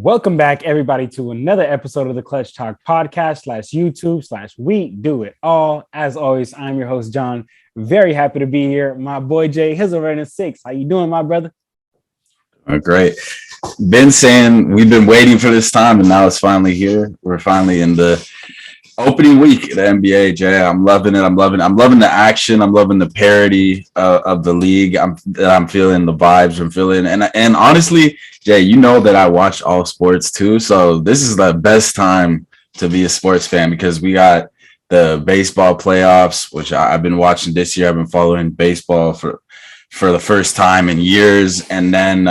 Welcome back, everybody, to another episode of the Clutch Talk podcast /YouTube/We Do It All. As always, I'm your host, John. Very happy to be here. My boy Jay, his already 6. How you doing, my brother? Great. Been saying we've been waiting for this time, and now it's finally here. We're finally in the opening week of the NBA, Jay. I'm loving it. I'm loving the action. I'm loving the parody of the league. I'm feeling the vibes. I'm feeling and honestly, Jay, you know that I watch all sports too. So this is the best time to be a sports fan because we got the baseball playoffs, which I've been watching this year. I've been following baseball for the first time in years. And then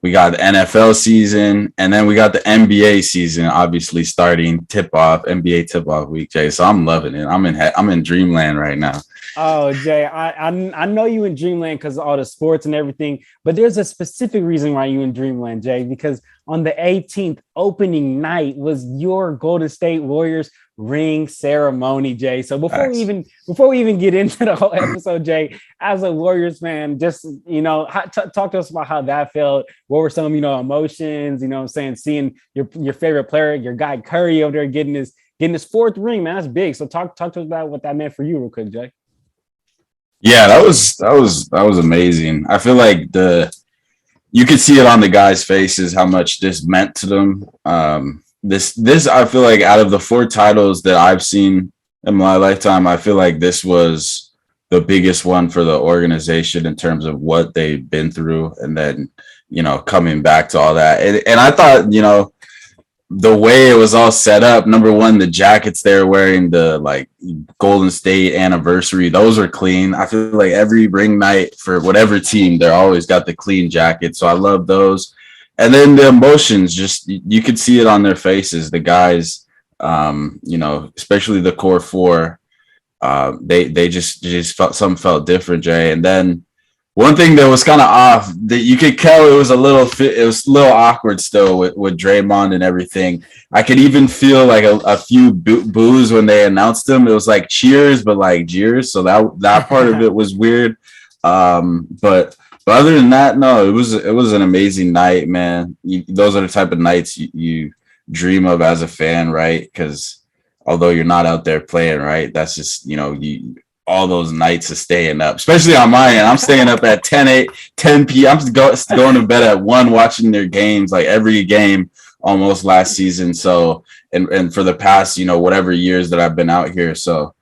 we got the NFL season, and then we got the NBA season, obviously starting NBA tip-off week, Jay. So I'm loving it. I'm in dreamland right now. Oh, Jay, I know you in dreamland because of all the sports and everything, but there's a specific reason why you in dreamland, Jay, because on the 18th opening night was your Golden State Warriors ring ceremony, Jay. So before we even get into the whole episode, Jay, as a Warriors fan, just talk to us about how that felt. What were some emotions? What I'm saying, seeing your favorite player, your guy Curry over there getting his fourth ring, man, that's big. So talk to us about what that meant for you, real quick, Jay. Yeah, that was amazing. I feel like you could see it on the guys' faces how much this meant to them. This I feel like out of the 4 titles that I've seen in my lifetime, I feel like this was the biggest one for the organization in terms of what they've been through, and then coming back to all that. And I thought the way it was all set up, number one, the jackets they're wearing, the Golden State anniversary, those are clean. I feel like every ring night for whatever team, they're always got the clean jacket. So I love those. And then the emotions, just you could see it on their faces. The guys, especially the core 4, they just felt different, Jay. And then one thing that was kind of off, that you could tell it was a little awkward still with Draymond and everything. I could even feel like a few boos when they announced him. It was like cheers, but like jeers. So that part of it was weird. But other than that, no, it was an amazing night, man. Those are the type of nights you dream of as a fan, right? Because although you're not out there playing, right, that's just all those nights of staying up, especially on my end. I'm staying up at 10 p.m. I'm going to bed at 1, watching their games, like every game almost last season. So, and for the past, whatever years that I've been out here. So,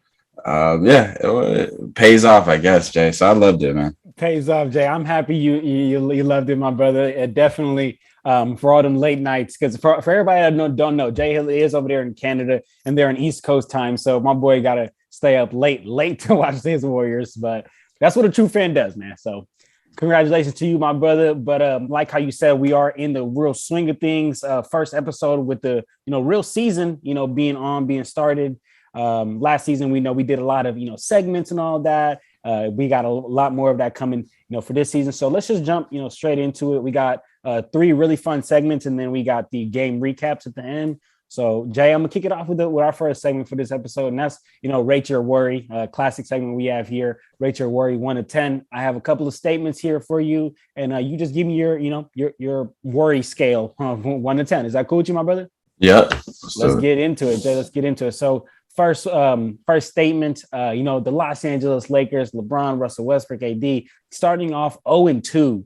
it pays off, I guess, Jay. So I loved it, man. Pays off, Jay. I'm happy you loved it, my brother. It definitely, for all them late nights, because for everybody that don't know, Jay is over there in Canada, and they're on East Coast time. So my boy got to stay up late to watch his Warriors, but that's what a true fan does, man. So congratulations to you, my brother. But like how you said, we are in the real swing of things. First episode with the real season, being started. Last season, we did a lot of segments and all that. We got a lot more of that coming, for this season. So let's just jump, straight into it. We got 3 really fun segments, and then we got the game recaps at the end. So, Jay, I'm going to kick it off with our first segment for this episode, and that's, Rate Your Worry, classic segment we have here, Rate Your Worry 1 to 10. I have a couple of statements here for you, and you just give me your worry scale of 1 to 10. Is that cool with you, my brother? Yeah. Let's get into it, Jay. Let's get into it. So, first statement, the Los Angeles Lakers, LeBron, Russell Westbrook, AD, starting off 0-2.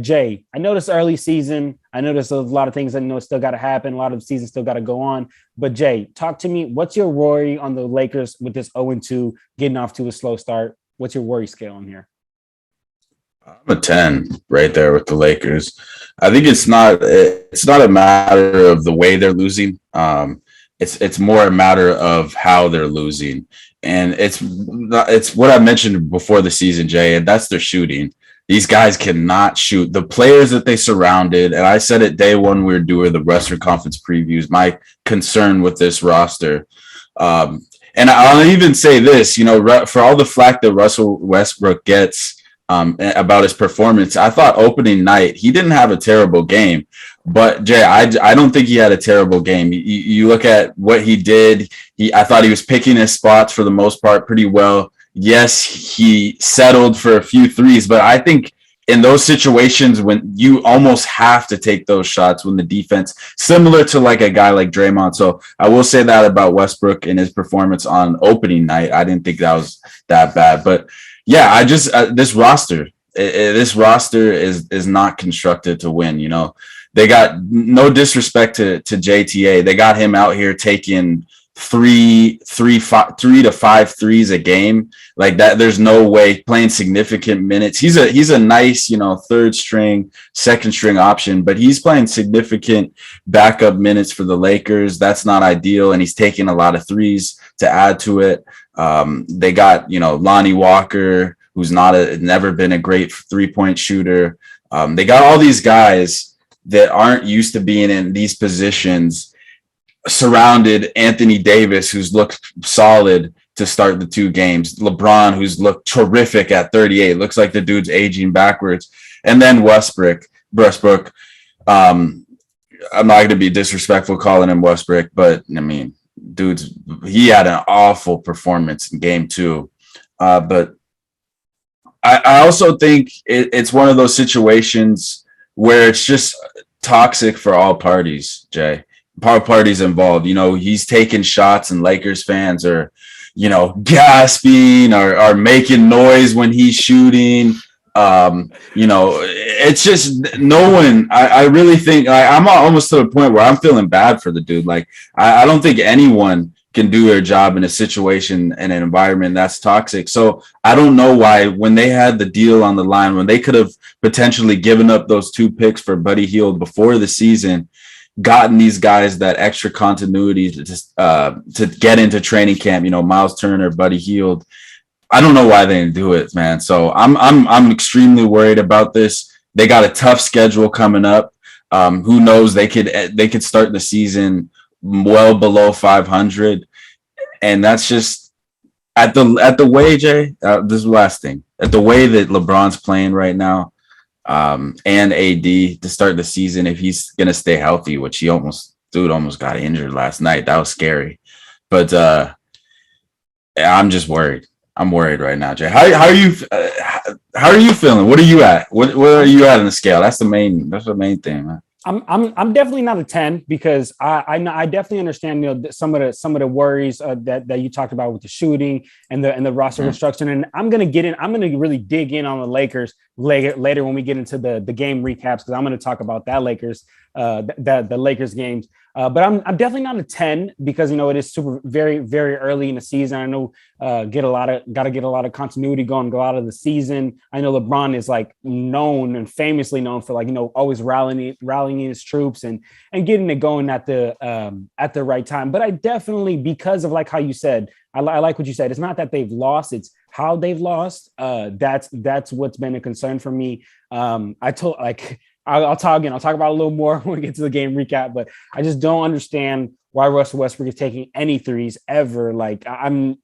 Jay, I know this early season. I know there's a lot of things that still got to happen. A lot of the season still got to go on. But Jay, talk to me. What's your worry on the Lakers with this 0-2, getting off to a slow start? What's your worry scale on here? I'm a 10 right there with the Lakers. I think it's not a matter of the way they're losing. It's more a matter of how they're losing. And it's what I mentioned before the season, Jay, and that's their shooting. These guys cannot shoot. The players that they surrounded, and I said it day one, we were doing the Western Conference previews, my concern with this roster. And I'll even say this, for all the flack that Russell Westbrook gets about his performance, I thought opening night, he didn't have a terrible game. But, Jay, I don't think he had a terrible game. You look at what he did. I thought he was picking his spots for the most part pretty well. Yes, he settled for a few threes, but I think in those situations when you almost have to take those shots when the defense, similar to like a guy like Draymond. So I will say that about Westbrook and his performance on opening night. I didn't think that was that bad, but yeah, I just this roster, this roster is not constructed to win. You know, they got no disrespect to JTA. They got him out here taking three to five threes a game like that. There's no way playing significant minutes. He's a nice, you know, third string, second string option, but he's playing significant backup minutes for the Lakers. That's not ideal. And he's taking a lot of threes to add to it. They got, you know, Lonnie Walker, who's never been a great 3-point shooter. They got all these guys that aren't used to being in these positions, surrounded Anthony Davis, who's looked solid to start the 2 games. LeBron, who's looked terrific at 38. Looks like the dude's aging backwards. And then Westbrook. I'm not going to be disrespectful calling him Westbrook, but I mean, he had an awful performance in game 2. But I also think it's one of those situations where it's just toxic for all parties, Jay. Parties involved. You know, he's taking shots and Lakers fans are, you know, gasping or are making noise when he's shooting. You know, it's just no one. I really think I'm almost to the point where I'm feeling bad for the dude. Like, I don't think anyone can do their job in a situation and an environment that's toxic. So I don't know why, when they had the deal on the line, when they could have potentially given up those 2 picks for Buddy Hield before the season, gotten these guys that extra continuity to get into training camp, you know, Miles Turner, Buddy Hield. I don't know why they didn't do it, man. So I'm extremely worried about this. They got a tough schedule coming up. Who knows? They could start the season well below 500, and that's just at the way, Jay. This is the last thing, at the way that LeBron's playing right now, and AD to start the season, if he's gonna stay healthy, which he almost got injured last night. That was scary, but I'm just worried. I'm worried right now, Jay. How are you? How are you feeling? What are you at? What are you at on the scale? That's the main thing, man. I'm definitely not a 10 because I definitely understand, you know, some of the worries that you talked about with the shooting and the roster construction. And I'm gonna really dig in on the Lakers later when we get into the game recaps, because I'm gonna talk about that Lakers the Lakers games. But I'm definitely not a 10 because, you know, it is very, very early in the season. I know got to get a lot of continuity going, go out of the season. I know LeBron is like known and famously known for, like, you know, always rallying his troops and getting it going at the right time. But I definitely, because of like how you said, I like what you said. It's not that they've lost, it's how they've lost. That's what's been a concern for me. I'll talk about it a little more when we get to the game recap, but I just don't understand why Russell Westbrook is taking any threes ever. Like, I'm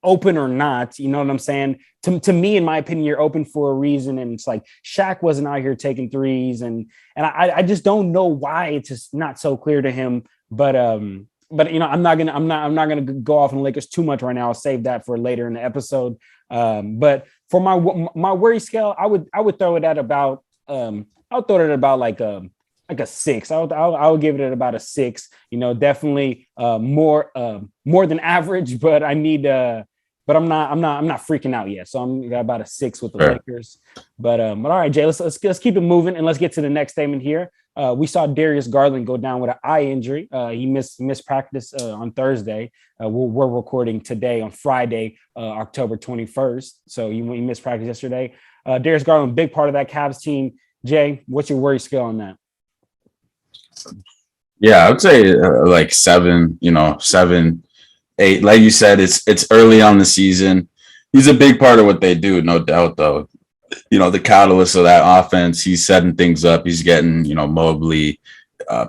open or not, you know what I'm saying? To me, in my opinion, you're open for a reason. And it's like Shaq wasn't out here taking threes, and I just don't know why it's just not so clear to him. But you know, I'm not gonna go off on the Lakers too much right now. I'll save that for later in the episode. But for my worry scale, I would throw it at about I'll throw it at about like a 6. I'll give it at about a 6. You know, definitely more than average, but I need but I'm not freaking out yet. So I'm got about a 6 with the Lakers. But all right, Jay, let's keep it moving and let's get to the next statement here. We saw Darius Garland go down with an eye injury. He missed practice on Thursday. We're recording today on Friday, October 21st. So he missed practice yesterday. Darius Garland, big part of that Cavs team. Jay, what's your worry scale on that? Yeah, I would say like 7, you know, 7, 8. Like you said, it's early on the season. He's a big part of what they do, no doubt, though. You know, the catalyst of that offense, he's setting things up. He's getting, you know, Mobley,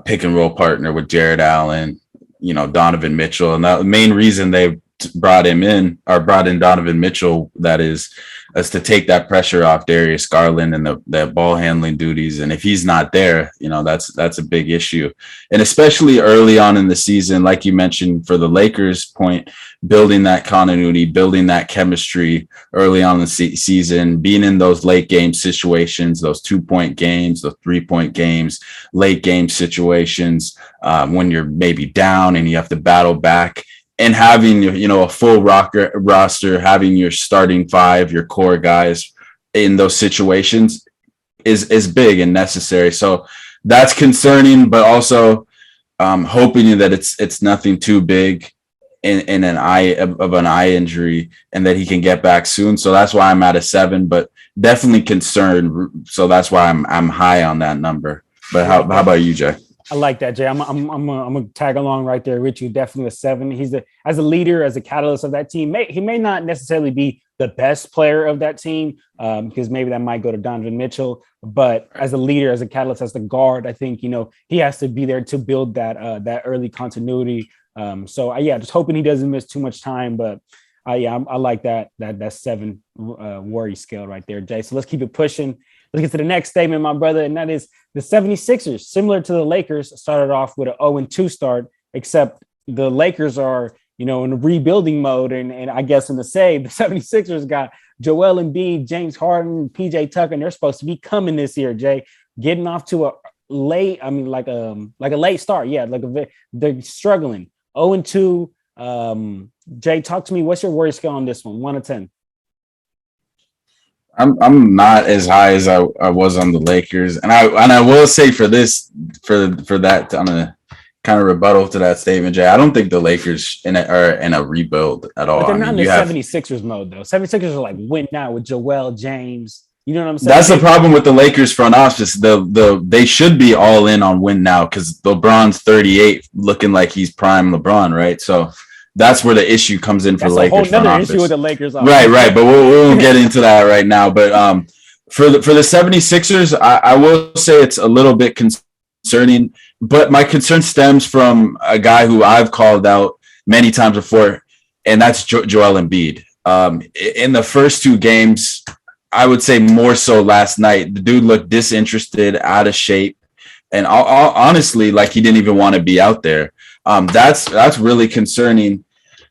pick and roll partner with Jared Allen, you know, Donovan Mitchell. And the main reason they brought in Donovan Mitchell, that is, as to take that pressure off Darius Garland and the ball handling duties. And if he's not there, that's a big issue. And especially early on in the season, like you mentioned, for the Lakers point, building that continuity, building that chemistry early on in the season, being in those late game situations, those 2-point games, the 3-point games, late game situations, when you're maybe down and you have to battle back. And having, a full roster, having your starting five, your core guys in those situations is big and necessary. So that's concerning, but also hoping that it's nothing too big in an eye injury, and that he can get back soon. So that's why I'm at a 7, but definitely concerned. So that's why I'm high on that number. But how about you, Jay? I like that, Jay. I'm gonna tag along right there with you. Definitely a 7. He's as a leader, as a catalyst of that team. He may not necessarily be the best player of that team, because maybe that might go to Donovan Mitchell. But as a leader, as a catalyst, as the guard, I think he has to be there to build that early continuity. Just hoping he doesn't miss too much time. But I like that 7 worry scale right there, Jay. So let's keep it pushing. Let's get to the next statement, my brother, and that is the 76ers, similar to the Lakers, started off with an 0-2 start, except the Lakers are, in a rebuilding mode. And I guess in the 76ers got Joel Embiid, James Harden, PJ Tucker, and they're supposed to be coming this year, Jay, getting off to a late, like a late start. Yeah, they're struggling. 0-2. Jay, talk to me. What's your worry scale on this one? 1 to 10. I'm not as high as I was on the Lakers, and I will say for that on a kind of rebuttal to that statement, Jay, I don't think the Lakers are in a rebuild at all. But they're not in the 76ers mode though. 76ers are like win now with Joel, James. You know what I'm saying? That's the problem with the Lakers front office. They should be all in on win now because LeBron's 38, looking like he's prime LeBron, right? So that's where the issue comes in for the Lakers. That's a whole other issue with the Lakers. Right. But we'll get into that right now. But for the 76ers, I will say it's a little bit concerning. But my concern stems from a guy who I've called out many times before, and that's Joel Embiid. In the first 2 games, I would say more so last night, the dude looked disinterested, out of shape, and honestly, like he didn't even want to be out there. That's really concerning.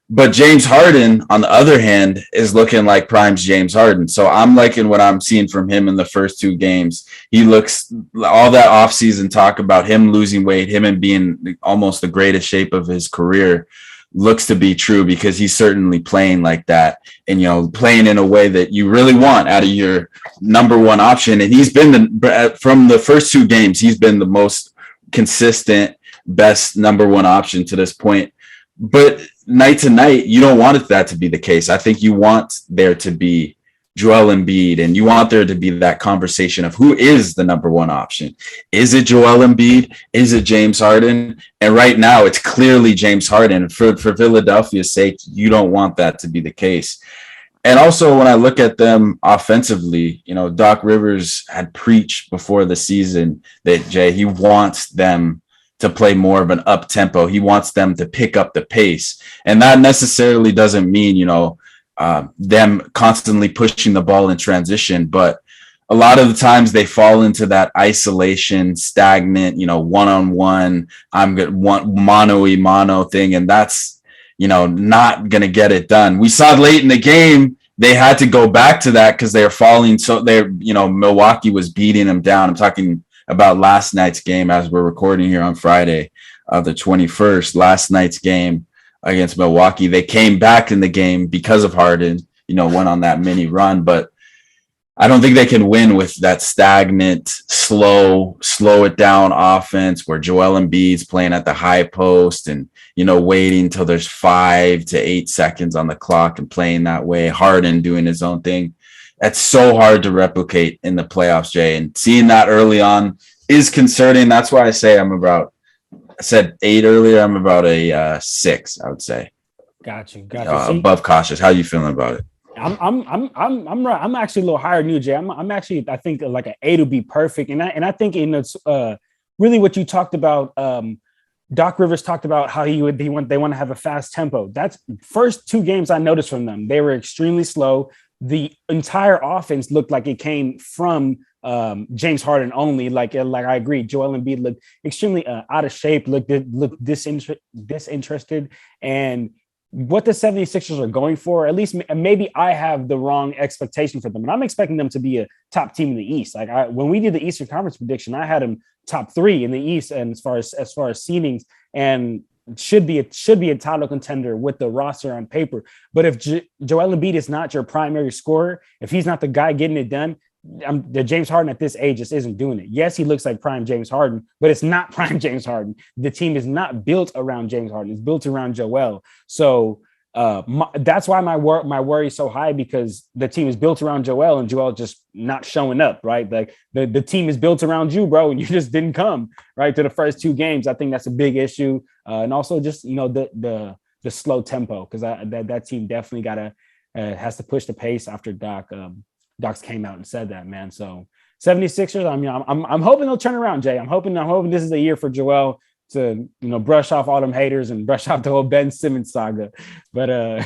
But James Harden, on the other hand, is looking like Prime's James Harden. So I'm liking what I'm seeing from him in the first 2 games. He looks, all that offseason talk about him losing weight, him and being almost the greatest shape of his career looks to be true, because he's certainly playing like that and, playing in a way that you really want out of your number 1 option. And he's been from the first 2 games, he's been the most consistent, best number 1 option to this point. But night to night, you don't want that to be the case. I think you want there to be Joel Embiid, and you want there to be that conversation of who is the number 1 option. Is it Joel Embiid? Is it James Harden? And right now, it's clearly James Harden. For Philadelphia's sake, you don't want that to be the case. And also, when I look at them offensively, Doc Rivers had preached before the season that, Jay, he wants them to play more of an up tempo. He wants them to pick up the pace. And that necessarily doesn't mean, them constantly pushing the ball in transition, but a lot of the times they fall into that isolation, stagnant, one-on-one, I'm good, mano thing. And that's, not going to get it done. We saw late in the game, they had to go back to that because they're falling. So Milwaukee was beating them down. I'm talking about last night's game as we're recording here on Friday, the 21st, last night's game against Milwaukee. They came back in the game because of Harden, went on that mini run, but I don't think they can win with that stagnant, slow it down offense where Joel Embiid's playing at the high post and, waiting until there's 5 to 8 seconds on the clock and playing that way. Harden doing his own thing. That's so hard to replicate in the playoffs, Jay. And seeing that early on is concerning. That's why I said 8 earlier. I'm about a 6, I would say. Got you. Above cautious. How are you feeling about it? I'm right. I'm actually a little higher than you, Jay. I'm actually, I think like an 8 would be perfect. And I think really what you talked about. Doc Rivers talked about how they want to have a fast tempo. That's first 2 games I noticed from them. They were extremely slow. the entire offense looked like it came from James Harden only. Like I agree, Joel Embiid looked extremely out of shape, looked disinterested, and what the 76ers are going for, at least maybe I have the wrong expectation for them. And I'm expecting them to be a top team in the East. Like when we did the Eastern Conference prediction, I had them top 3 in the East, and as far as seedings, and should be a title contender with the roster on paper. But if Joel Embiid is not your primary scorer, if he's not the guy getting it done, the James Harden at this age just isn't doing it. Yes, he looks like prime James Harden, but it's not prime James Harden. The team is not built around James Harden. It's built around Joel. So that's why my worry is so high, because the team is built around Joel, and Joel just not showing up, right? Like the team is built around you, bro, and you just didn't come right to the first 2 games. I think that's a big issue, and also just the slow tempo, because that team definitely has to push the pace after Doc's came out and said that, man. So 76ers, I mean, I'm hoping they'll turn around, Jay. I'm hoping this is a year for Joel to, brush off all them haters and brush off the whole Ben Simmons saga. But all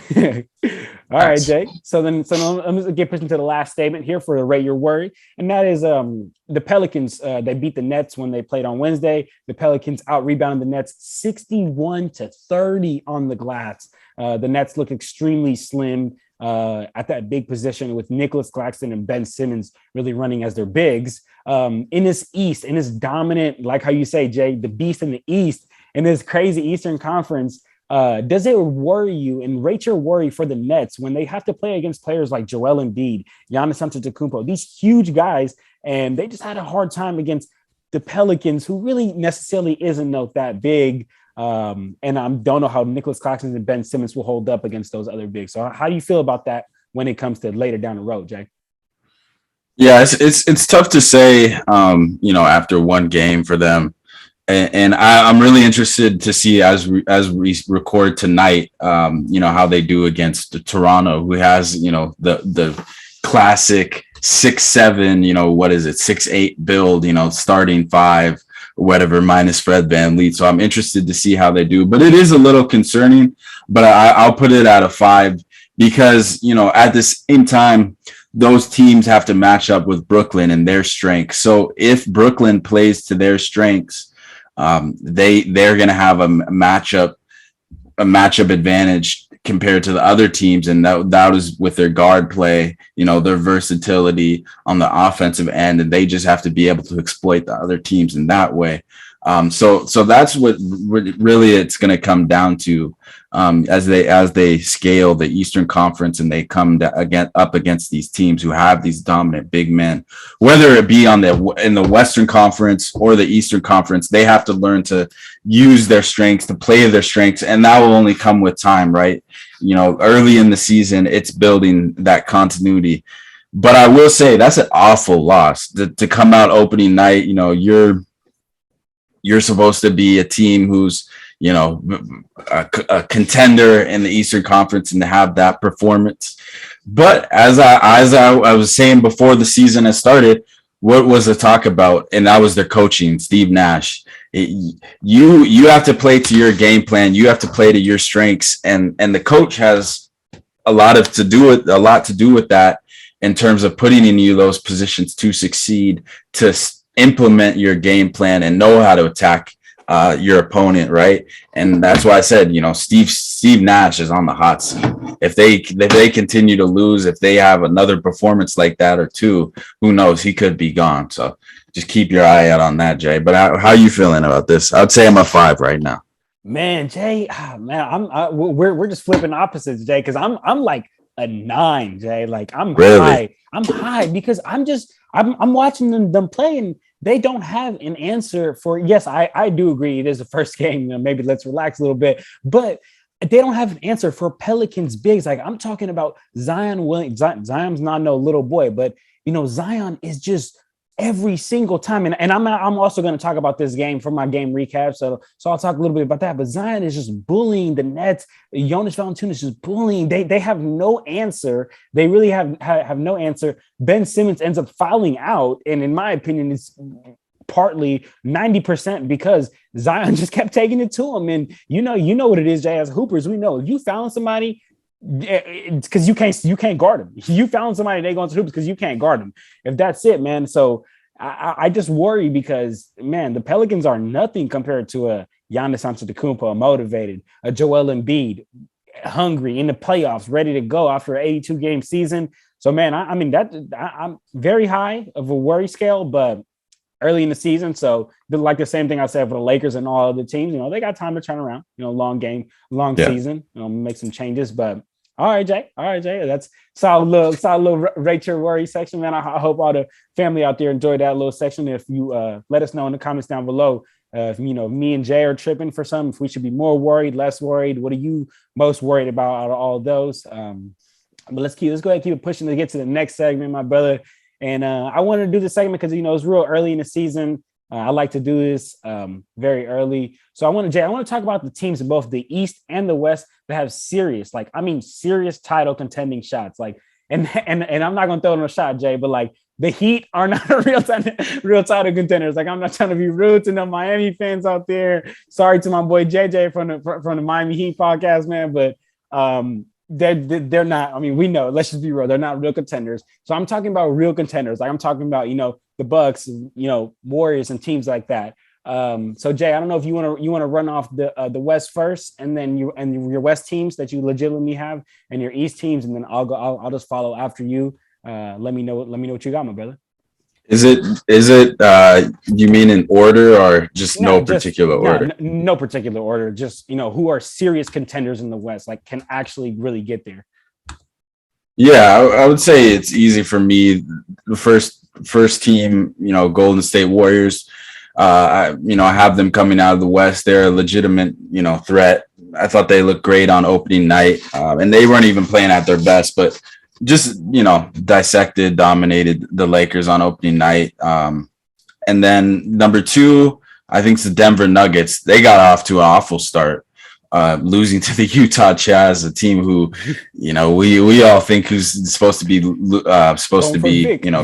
right, Jay. So then I'm going to get pushed into the last statement here for the Rate Your Worry. And that is the Pelicans, they beat the Nets when they played on Wednesday. The Pelicans out-rebounded the Nets 61-30 on the glass. The Nets look extremely slim at that big position, with Nicholas Claxton and Ben Simmons really running as their bigs. In this East, in this dominant, like how you say, Jay, the beast in the East, in this crazy Eastern Conference, does it worry you and rate your worry for the Nets when they have to play against players like Joel Embiid, Giannis Antetokounmpo, these huge guys, and they just had a hard time against the Pelicans, who really necessarily isn't that big? And I don't know how Nicholas Claxton and Ben Simmons will hold up against those other bigs. So how do you feel about that when it comes to later down the road, Jay? Yeah, it's tough to say, after one game for them, and I'm really interested to see as we record tonight, how they do against Toronto, who has the classic 6'7", what is it, 6'8" build, starting 5. Whatever, minus Fred VanVleet. So I'm interested to see how they do, but it is a little concerning, but I'll put it at a 5, because, at the same time, those teams have to match up with Brooklyn and their strengths. So if Brooklyn plays to their strengths, they're going to have a matchup advantage compared to the other teams, and that is with their guard play, their versatility on the offensive end, and they just have to be able to exploit the other teams in that way. So that's what really it's going to come down to, as they scale the Eastern Conference and they come up against these teams who have these dominant big men, whether it be in the Western Conference or the Eastern Conference. They have to learn to use their strengths, to play their strengths, and that will only come with time, right? Early in the season, it's building that continuity. But I will say that's an awful loss to come out opening night. You're supposed to be a team who's, a contender in the Eastern Conference, and to have that performance. But as I was saying before the season has started, what was the talk about? And that was their coaching, Steve Nash. You have to play to your game plan. You have to play to your strengths, and the coach has a lot to do with that, in terms of putting in you those positions to succeed, to implement your game plan and know how to attack your opponent, right? And that's why I said, Steve Nash is on the hot seat. If they continue to lose, if they have another performance like that or two, who knows? He could be gone. So just keep your eye out on that, Jay. But how are you feeling about this? I'd say I'm a 5 right now. Man, Jay, we're just flipping opposites, Jay, because I'm like a 9, Jay. Like I'm high. I'm high because I'm watching them play, and they don't have an answer for. Yes, I do agree. It is the first game. Maybe let's relax a little bit, but they don't have an answer for Pelicans bigs. Like I'm talking about Zion Williams. Zion's not no little boy, but Zion is just every single time. And I'm also going to talk about this game for my game recap. So I'll talk a little bit about that. But Zion is just bullying the Nets. Jonas Valanciunas is bullying. They have no answer. They really have no answer. Ben Simmons ends up fouling out. And in my opinion, it's partly 90% because Zion just kept taking it to him. And you know what it is, Jay, as hoopers, we know if you fouling somebody, It's because you can't guard them. You found somebody they going to hoops because you can't guard them. If that's it, man. So I just worry because man, the Pelicans are nothing compared to a Giannis Antetokounmpo, motivated, a Joel Embiid, hungry in the playoffs, ready to go after an 82 game season. So man, I mean I'm very high of a worry scale, but early in the season. So like the same thing I said for the Lakers and all other teams, they got time to turn around, long game, long Yeah. season, make some changes. But all right, Jay. All right, Jay. That's solid little rate your worry section, man. I hope all the family out there enjoyed that little section. If you let us know in the comments down below, if me and Jay are tripping for something, if we should be more worried, less worried, what are you most worried about out of all of those? But let's go ahead and keep it pushing to get to the next segment, my brother. And I wanted to do this segment because it's real early in the season. I like to do this very early. So I want to talk about the teams in both the East and the West that have serious title contending shots. And I'm not gonna throw them a shot, Jay, but like the Heat are not a real title contenders. Like, I'm not trying to be rude to no Miami fans out there. Sorry to my boy JJ from the Miami Heat podcast, man, but they're not. I mean, we know. Let's just be real. They're not real contenders. So I'm talking about real contenders. Like, I'm talking about the Bucks, Warriors and teams like that. So Jay, I don't know if you want to run off the West first, and then your West teams that you legitimately have, and your East teams, and then I'll just follow after you. Let me know what you got, my brother. Is it you mean in order or just no particular order? No particular order. Just who are serious contenders in the West, like can actually really get there. Yeah, I would say it's easy for me. The first team, Golden State Warriors. I have them coming out of the West. They're a legitimate, threat. I thought they looked great on opening night, and they weren't even playing at their best, but just, dominated the Lakers on opening night. And then number two, I think it's the Denver Nuggets. They got off to an awful start, losing to the Utah Jazz, a team who, we all think who's supposed to be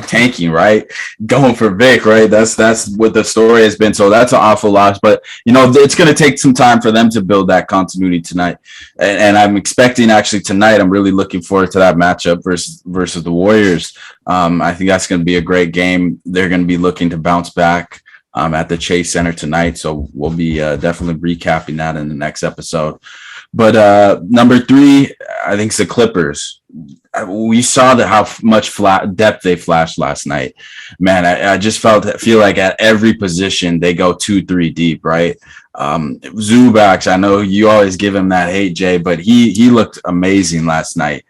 tanking, right? Going for Vic, right? That's what the story has been. So that's an awful loss. But it's going to take some time for them to build that continuity tonight. And I'm expecting actually tonight. I'm really looking forward to that matchup versus the Warriors. I think that's going to be a great game. They're going to be looking to bounce back at the Chase Center tonight. So we'll be definitely recapping that in the next episode. But number three, I think it's the Clippers. We saw how much depth they flashed last night. Man, I just feel like at every position they go 2-3 deep, right? Zubac, I know you always give him that hate, Jay, but he looked amazing last night.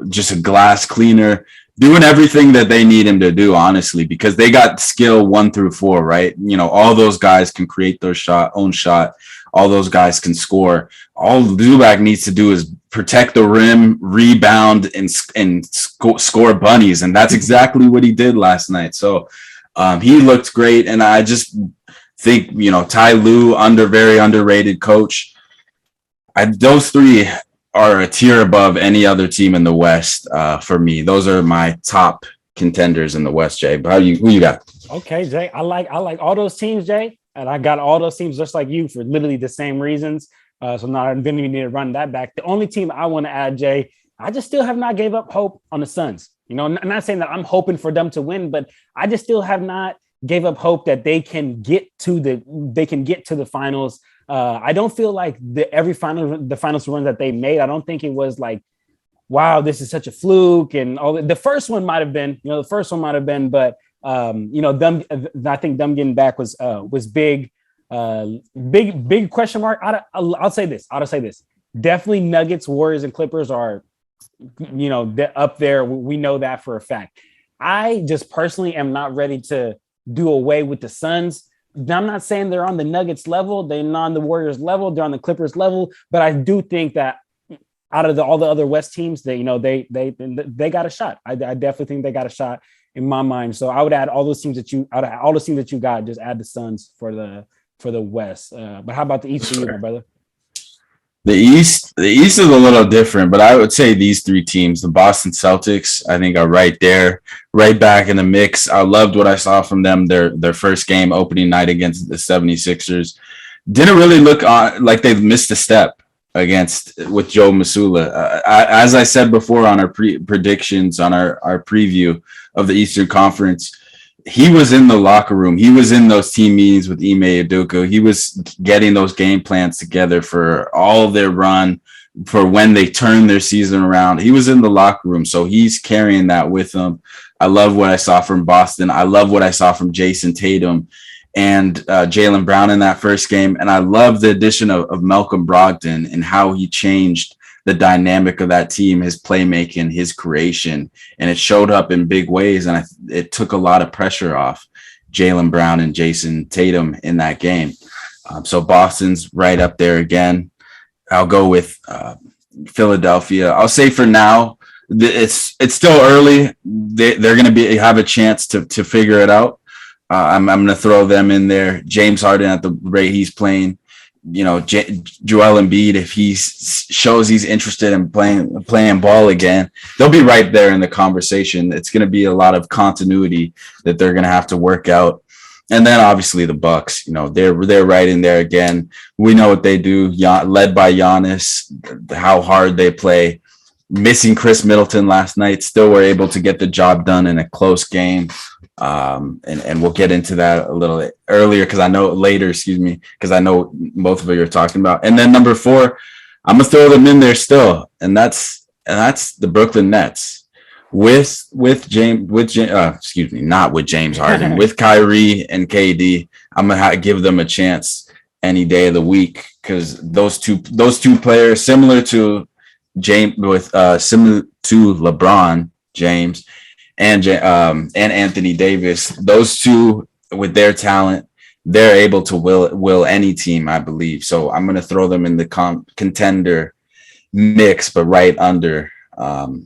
Just a glass cleaner, doing everything that they need him to do, honestly, because they got skill 1 through 4, right? All those guys can create their own shot. All those guys can score. All Zubac needs to do is protect the rim, rebound, and score bunnies. And that's exactly what he did last night. So he looked great. And I just think, Ty Lue, very underrated coach. Those three are a tier above any other team in the West for me. Those are my top contenders in the West, Jay. But who you got? Okay, Jay. I like all those teams, Jay. And I got all those teams just like you for literally the same reasons. So now I didn't even need to run that back. The only team I want to add, Jay, I just still have not gave up hope on the Suns. I'm not saying that I'm hoping for them to win, but I just still have not gave up hope that they can get to the finals. I don't feel like the finals run that they made, I don't think it was like, wow, this is such a fluke. And all the first one might have been, but I think them getting back was big, big question mark. I'll say this. Definitely Nuggets, Warriors, and Clippers are, they're up there. We know that for a fact. I just personally am not ready to do away with the Suns. I'm not saying they're on the Nuggets level. They're not on the Warriors level. They're on the Clippers level. But I do think that out of all the other West teams, they got a shot. I definitely think they got a shot in my mind. So I would add all those teams that you got, just add the Suns for the West. But how about the East for you, my brother? The East is a little different, but I would say these three teams, the Boston Celtics, I think are right there, right back in the mix. I loved what I saw from them. Their first game opening night against the 76ers. Didn't really look like they missed a step. against with Joe Masula. As I said before on our predictions on our preview of the Eastern Conference, he was in the locker room. He was in those team meetings with Ime Udoka. He was getting those game plans together for all of their run, for when they turn their season around. He was in the locker room, so he's carrying that with him. I love what I saw from Boston. I love what I saw from Jason Tatum and Jaylen Brown in that first game. And I love the addition of Malcolm Brogdon and how he changed the dynamic of that team, his playmaking, his creation, and it showed up in big ways. And it took a lot of pressure off Jaylen Brown and Jason Tatum in that game. So Boston's right up there again. I'll go with Philadelphia. I'll say for now, it's still early. They're going to have a chance to figure it out. I'm going to throw them in there. James Harden at the rate he's playing. Joel Embiid, if he shows he's interested in playing ball again, they'll be right there in the conversation. It's going to be a lot of continuity that they're going to have to work out. And then obviously the Bucks, they're right in there again. We know what they do, led by Giannis, how hard they play. Missing Chris Middleton last night, still were able to get the job done in a close game. And we'll get into that a little earlier because I know both of you are talking about. And then number 4, I'm gonna throw them in there still, and that's the Brooklyn Nets not with James Harden, with Kyrie and KD. I'm gonna give them a chance any day of the week because those two players, similar to LeBron James and Anthony Davis, those two with their talent, they're able to will any team, I believe. So I'm going to throw them in the contender mix, but right under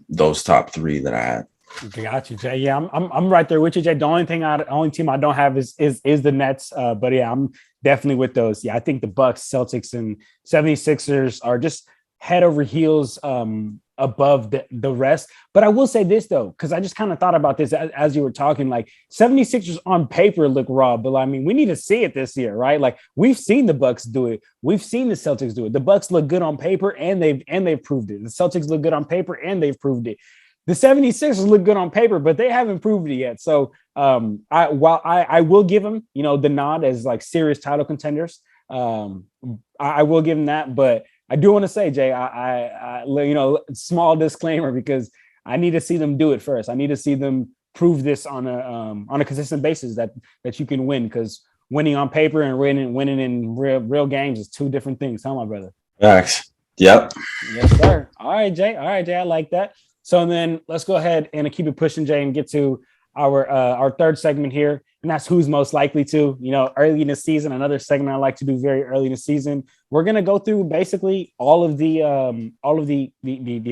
those top 3 that I had. Got you, Jay. Yeah, I'm right there with you, Jay. The only team I don't have is the Nets. But yeah, I'm definitely with those. Yeah, I think the Bucks, Celtics, and 76ers are just head over heels above the rest. But I will say this though, because I just kind of thought about this as you were talking, like 76ers on paper look raw, but I mean, we need to see it this year, right? Like we've seen the Bucks do it. We've seen the Celtics do it. The Bucks look good on paper and they've proved it. The Celtics look good on paper and they've proved it. The 76ers look good on paper, but they haven't proved it yet. So I will give them, the nod as like serious title contenders. I will give them that, but I do want to say, Jay, I small disclaimer, because I need to see them do it first. I need to see them prove this on a consistent basis that you can win, because winning on paper and winning in real games is 2 different things. Huh, my brother? Thanks. Yep. Yes, sir. All right, Jay. I like that. So then let's go ahead and keep it pushing, Jay, and get to our third segment here. And that's who's most likely to, early in the season. Another segment I like to do very early in the season. We're going to go through basically all of the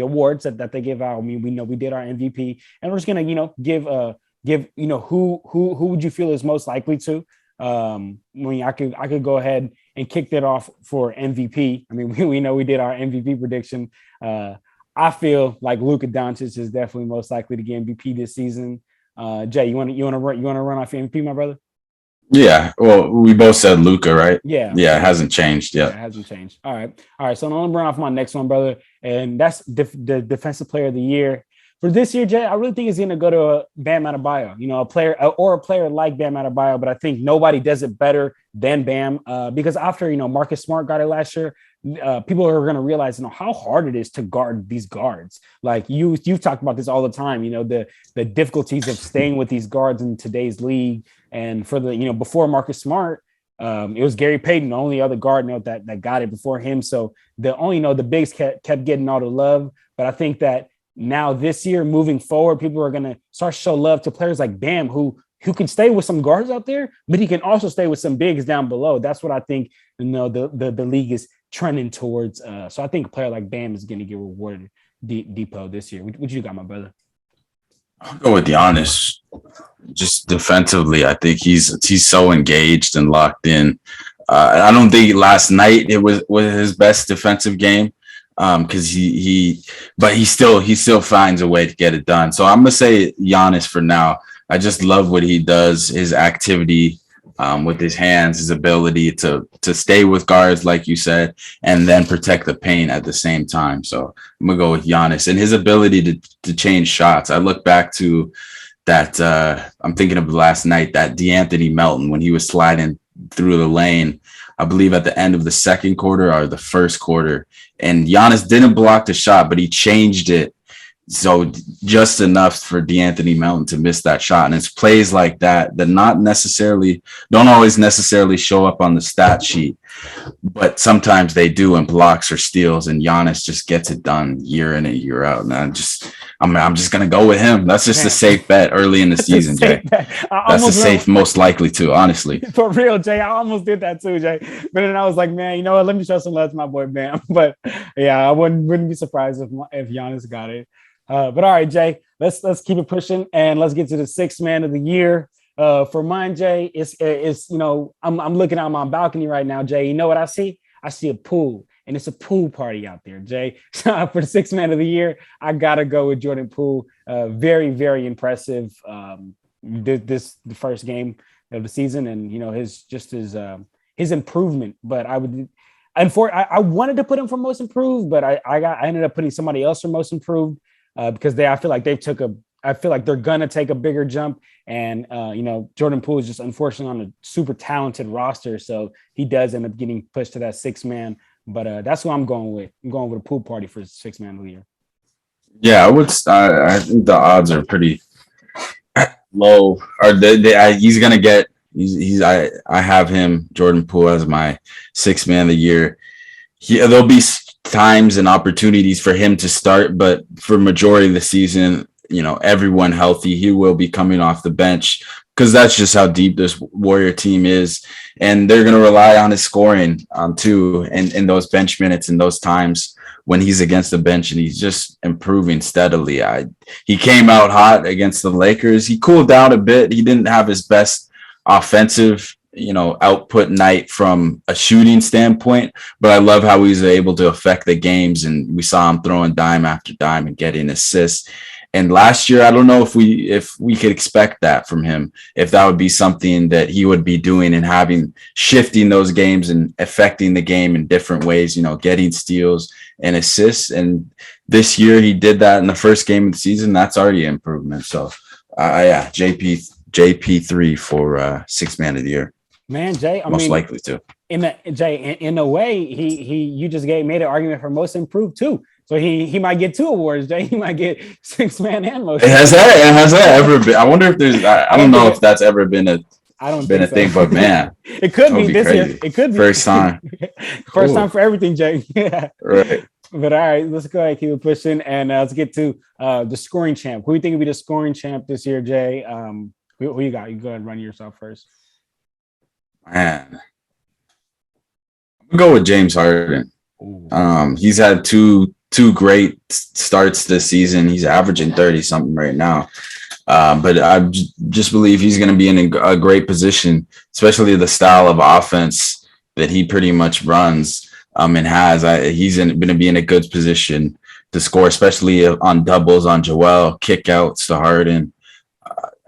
awards that they give out. I mean, we know we did our MVP, and we're just going to, give who would you feel is most likely to. I could go ahead and kick that off for MVP. I mean, we know we did our MVP prediction. I feel like Luka Doncic is definitely most likely to get MVP this season. Jay, you want to run off your MVP, my brother? Yeah. Well, we both said Luka, right? Yeah. Yeah. It hasn't changed yet. Yeah, it hasn't changed. All right. So I'm going to run off my next one, brother. And that's the defensive player of the year. For this year, Jay, I really think it's going to go to Bam Adebayo, a player like Bam Adebayo, but I think nobody does it better than Bam because after, Marcus Smart got it last year, people are going to realize, how hard it is to guard these guards. Like you've talked about this all the time, the difficulties of staying with these guards in today's league. And for the, before Marcus Smart, it was Gary Payton, the only other guard that got it before him. So the bigs kept getting all the love. But I think that now this year, moving forward, people are going to start to show love to players like Bam, who can stay with some guards out there, but he can also stay with some bigs down below. That's what I think, the league is trending towards. So I think a player like Bam is going to get rewarded Depot this year. What you got, my brother? I'll go with Giannis. Just defensively, I think he's so engaged and locked in. I don't think last night it was his best defensive game. Because he still finds a way to get it done. So I'm gonna say Giannis for now. I just love what he does, his activity with his hands, his ability to stay with guards, like you said, and then protect the paint at the same time. So I'm gonna go with Giannis and his ability to change shots. I look back to that. I'm thinking of last night, that DeAnthony Melton when he was sliding through the lane, I believe at the end of the second quarter or the first quarter, and Giannis didn't block the shot, but he changed it. So just enough for DeAnthony Melton to miss that shot. And it's plays like that that don't always necessarily show up on the stat sheet, but sometimes they do in blocks or steals. And Giannis just gets it done year in and year out. And I'm just gonna go with him. That's just a safe bet early in the season, Jay. That's a safe, most likely to, honestly. For real, Jay. I almost did that too, Jay. But then I was like, man, you know what? Let me show some love to my boy Bam. But yeah, I wouldn't be surprised if Giannis got it. But all right, Jay, let's keep it pushing and let's get to the sixth man of the year. For mine, Jay, it's I'm looking out my balcony right now, Jay. You know what I see? I see a pool, and it's a pool party out there, Jay. For the sixth man of the year, I gotta go with Jordan Poole. Very, very impressive. The first game of the season, and his improvement. But I wanted to put him for most improved, but I ended up putting somebody else for most improved. Because I feel like they're gonna take a bigger jump, and Jordan Poole is just unfortunately on a super talented roster, so he does end up getting pushed to that sixth man. But that's who I'm going with. I'm going with a pool party for sixth man of the year. Yeah, I think the odds are pretty low. Or he's gonna get. I have him, Jordan Poole, as my sixth man of the year. There'll be times and opportunities for him to start, but for majority of the season, everyone healthy, he will be coming off the bench because that's just how deep this Warrior team is, and they're going to rely on his scoring too, and in those bench minutes and those times when he's against the bench, and he's just improving steadily. He came out hot against the Lakers. He cooled down a bit. He didn't have his best offensive output night from a shooting standpoint, but I love how he's able to affect the games, and we saw him throwing dime after dime and getting assists. And last year, I don't know if we could expect that from him, if that would be something that he would be doing and shifting those games and affecting the game in different ways, getting steals and assists. And this year he did that in the first game of the season. That's already an improvement. So JP3 for sixth man of the year. Man, Jay, most likely to. In a way, you just made an argument for most improved too. So he might get 2 awards, Jay. He might get sixth man and most. Has that ever been? I wonder if there's. I don't know if that's ever been a thing, but man, it could be this year. It could be first time. First time for everything, Jay. Yeah. Right. But all right, let's go ahead and keep it pushing, and let's get to the scoring champ. Who do you think will be the scoring champ this year, Jay? Who you got? You go ahead and run yourself first. Man, I'm gonna go with James Harden. He's had two great starts this season. He's averaging 30 something right now. But I just believe he's going to be in a great position, especially the style of offense that he pretty much runs and has. He's going to be in a good position to score, especially on doubles on Joel, kickouts to Harden.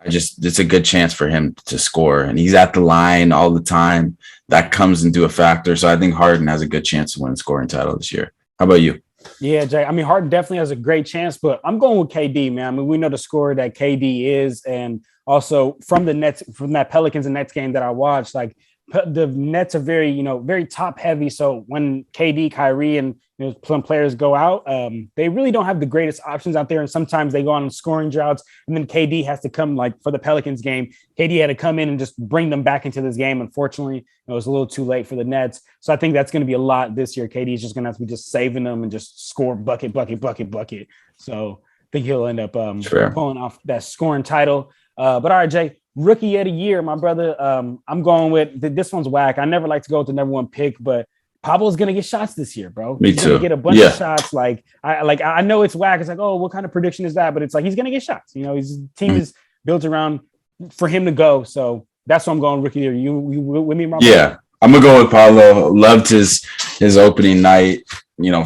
It's a good chance for him to score, and he's at the line all the time. That comes into a factor. So I think Harden has a good chance to win the scoring title this year. How about you? Yeah, Jay. I mean, Harden definitely has a great chance, but I'm going with KD, man. I mean, we know the scorer that KD is, and also from that Pelicans and Nets game that I watched, like the Nets are very, very top heavy. So when KD, Kyrie, and some players go out, they really don't have the greatest options out there. And sometimes they go on scoring droughts, and then KD has to come, like for the Pelicans game, KD had to come in and just bring them back into this game. Unfortunately, it was a little too late for the Nets. So I think that's going to be a lot this year. KD is just going to have to be just saving them and just score bucket. So I think he'll end up pulling off that scoring title. But all right, Jay, rookie of the year, my brother. I'm going with this one's whack. I never like to go with the number one pick, but Pablo's gonna get shots this year, bro. He's gonna get a bunch of shots. I know it's whack. It's like, oh, what kind of prediction is that? But it's like he's gonna get shots. His team is built around for him to go. So that's what I'm going rookie of the year. You with me, my brother? Yeah, I'm gonna go with Pablo. Loved his opening night.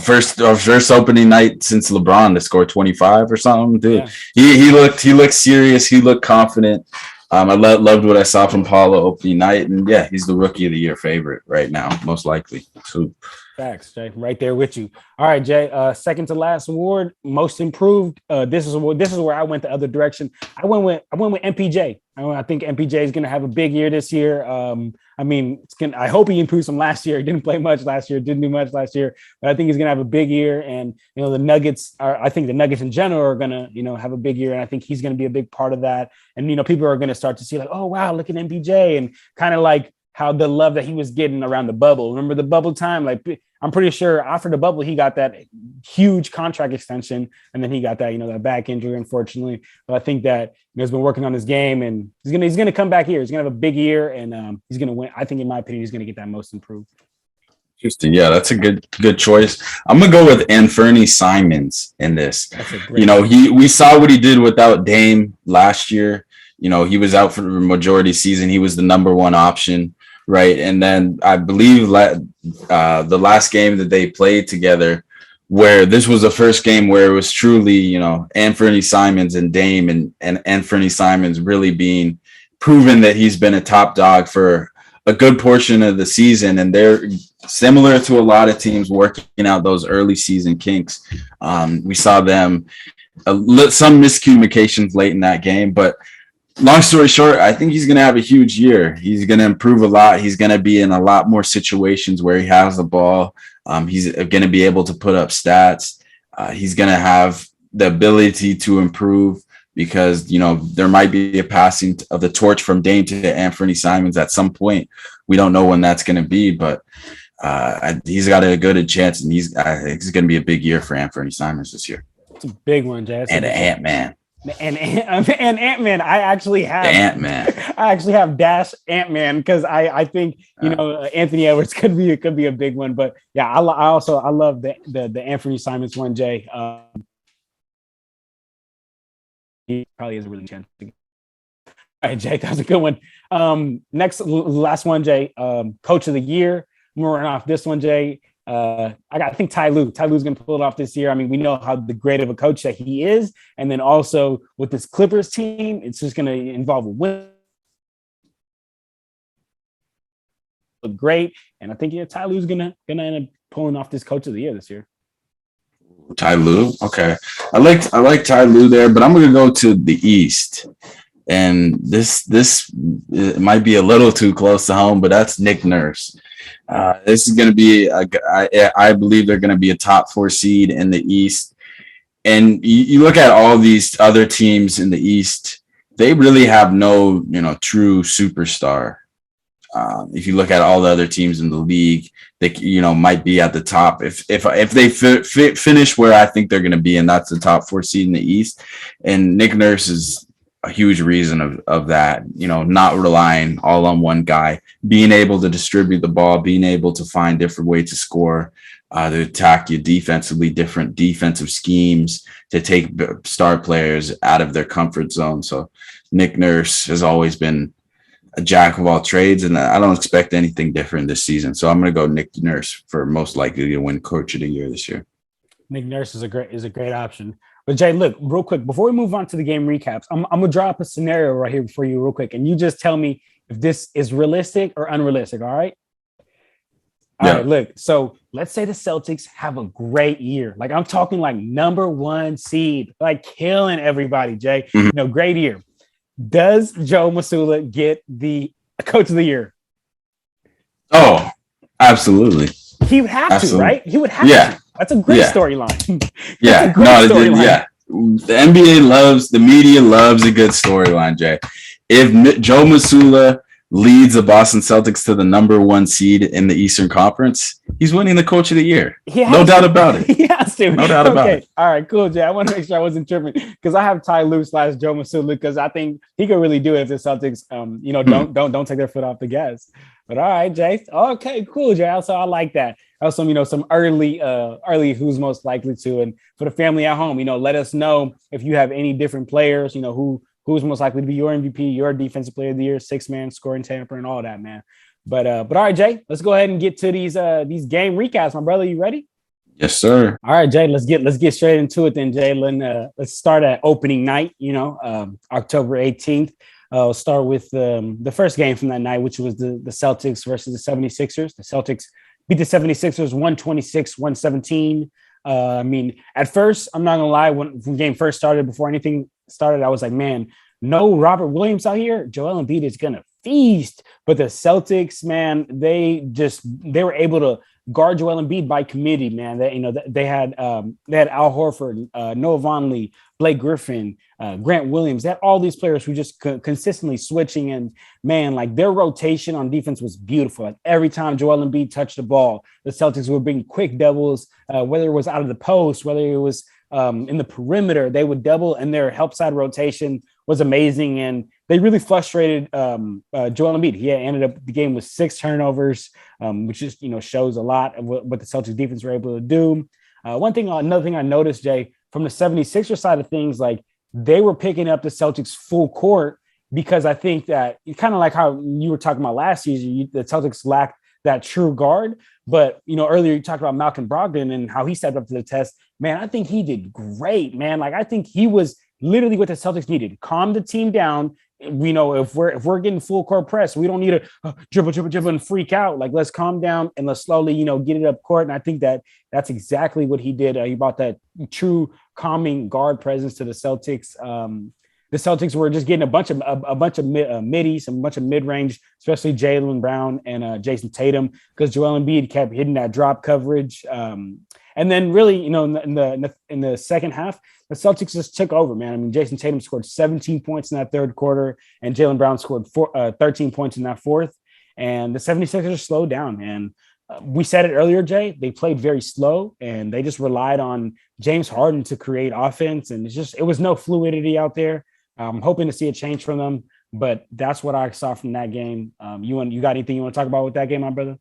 First opening night since LeBron to score 25 or something, dude. Yeah. He looked serious. He looked confident. Loved what I saw from Paulo opening night, and yeah, he's the rookie of the year favorite right now, most likely. So, Facts, Jay. Right there with you. All right, Jay. Second to last award, most improved. This is where I went the other direction. I went with MPJ. I think MPJ is going to have a big year this year. I hope he improved some last year. He didn't play much last year, didn't do much last year, but I think he's going to have a big year. And the Nuggets I think the Nuggets in general are going to have a big year, and I think he's going to be a big part of that. And people are going to start to see like, oh wow, look at MPJ, and kind of like how the love that he was getting around the bubble. Remember the bubble time? Like, I'm pretty sure after the bubble, he got that huge contract extension, and then he got that, that back injury, unfortunately. But I think that he's been working on his game, and he's gonna come back here. He's gonna have a big year, and he's gonna win. I think, in my opinion, he's gonna get that most improved. Interesting. Yeah, that's a good choice. I'm gonna go with Anthony Simons in this. We saw what he did without Dame last year. He was out for the majority season. He was the number one option. Right. And then I believe the last game that they played together, where this was the first game where it was truly, Anthony Simons and Dame, and Anthony Simons really being proven that he's been a top dog for a good portion of the season. And they're similar to a lot of teams working out those early season kinks. We saw them some miscommunications late in that game, but long story short, I think he's going to have a huge year. He's going to improve a lot. He's going to be in a lot more situations where he has the ball. He's going to be able to put up stats. He's going to have the ability to improve because, there might be a passing of the torch from Dame to Anthony Simons at some point. We don't know when that's going to be, but he's got a good chance, and he's going to be a big year for Anthony Simons this year. It's a big one, Jazz. And an Ant-Man. And Ant-Man, I actually have Ant-Man. I actually have Dash Ant-Man because I think Anthony Edwards could be a big one. But yeah, I love the Anthony Simons one, Jay. He probably is a really chance. All right, Jay, that was a good one. Last one, Jay. Coach of the year. I'm gonna run off this one, Jay. I think Ty Lue. Ty Lue's going to pull it off this year. I mean, we know how the great of a coach that he is. And then also with this Clippers team, it's just going to involve a win. Look great. And I think, Ty Lue's going to end up pulling off this coach of the year this year. Ty Lue. Okay. I like Ty Lue there, but I'm going to go to the East. And this might be a little too close to home, but that's Nick Nurse. This is going to be, I believe they're going to be a top 4 seed in the East. And you look at all these other teams in the East, they really have no, true superstar. If you look at all the other teams in the league, they, might be at the top. If they finish where I think they're going to be, and that's the top 4 seed in the East. And Nick Nurse is a huge reason of that, not relying all on one guy, being able to distribute the ball, being able to find different ways to score, to attack you defensively, different defensive schemes, to take star players out of their comfort zone. So Nick Nurse has always been a jack of all trades, and I don't expect anything different this season. So I'm going to go Nick Nurse for most likely to win Coach of the Year this year. Nick Nurse is a great option. But Jay, look, real quick, before we move on to the game recaps, I'm going to draw up a scenario right here for you real quick. And you just tell me if this is realistic or unrealistic. All right. All right, look. So let's say the Celtics have a great year. Like I'm talking like number 1 seed, like killing everybody, Jay. Mm-hmm. Great year. Does Joe Mazzulla get the Coach of the Year? Oh, absolutely. He would have to, right? He would have to. That's a great storyline. Yeah. The NBA the media loves a good storyline, Jay. If Joe Mazzulla leads the Boston Celtics to the number 1 seed in the Eastern Conference, he's winning the Coach of the Year. No doubt about it. He has to. No doubt about it. All right, cool, Jay. I want to make sure I wasn't tripping because I have Ty Lue / Joe Mazzulla because I think he could really do it if the Celtics, don't take their foot off the gas. But all right, Jay. Okay, cool, Jay. Also, I like that. Also, some early who's most likely to, and for the family at home, let us know if you have any different players, who's most likely to be your MVP, your defensive player of the year, 6-man scoring tamper, and all that, man. But all right, Jay, let's go ahead and get to these game recaps, my brother. You ready? Yes, sir. All right, Jay, let's get straight into it then, Jay. Let's start at opening night, October 18th. I'll start with the first game from that night, which was the Celtics versus the 76ers. The Celtics beat the 76ers 126-117. I mean, at first, I'm not going to lie, when the game first started, before anything started, I was like, man, no Robert Williams out here. Joel Embiid is going to feast. But the Celtics, man, they were able to guard Joel Embiid by committee, man. They had Al Horford, Noah Vonleh, Blake Griffin, Grant Williams. They had all these players who just consistently switching, and man, like their rotation on defense was beautiful. Like every time Joel Embiid touched the ball, the Celtics would bring quick doubles, whether it was out of the post, whether it was in the perimeter, they would double, and their help side rotation was amazing. And they really frustrated Joel Embiid. He ended up the game with 6 turnovers, which just shows a lot of what the Celtics defense were able to do. Another thing I noticed, Jay, from the 76ers side of things, like they were picking up the Celtics full court, because I think that kind of like how you were talking about last season, the Celtics lacked that true guard. But earlier you talked about Malcolm Brogdon and how he stepped up to the test. Man, I think he did great, man. Like I think he was literally what the Celtics needed. Calm the team down. If we're getting full court press, we don't need to dribble and freak out. Like let's calm down and let's slowly, get it up court. And I think that's exactly what he did. He brought that true calming guard presence to the Celtics. The Celtics were just getting a bunch of middies, a bunch of mid-range, especially Jaylen Brown and Jason Tatum, because Joel Embiid kept hitting that drop coverage. And then really, in the second half, the Celtics just took over, man. I mean, Jason Tatum scored 17 points in that third quarter, and Jaylen Brown scored 13 points in that fourth. And the 76ers slowed down. And we said it earlier, Jay, they played very slow, and they just relied on James Harden to create offense. And it was no fluidity out there. I'm hoping to see a change from them, but that's what I saw from that game. You got anything you want to talk about with that game, my brother?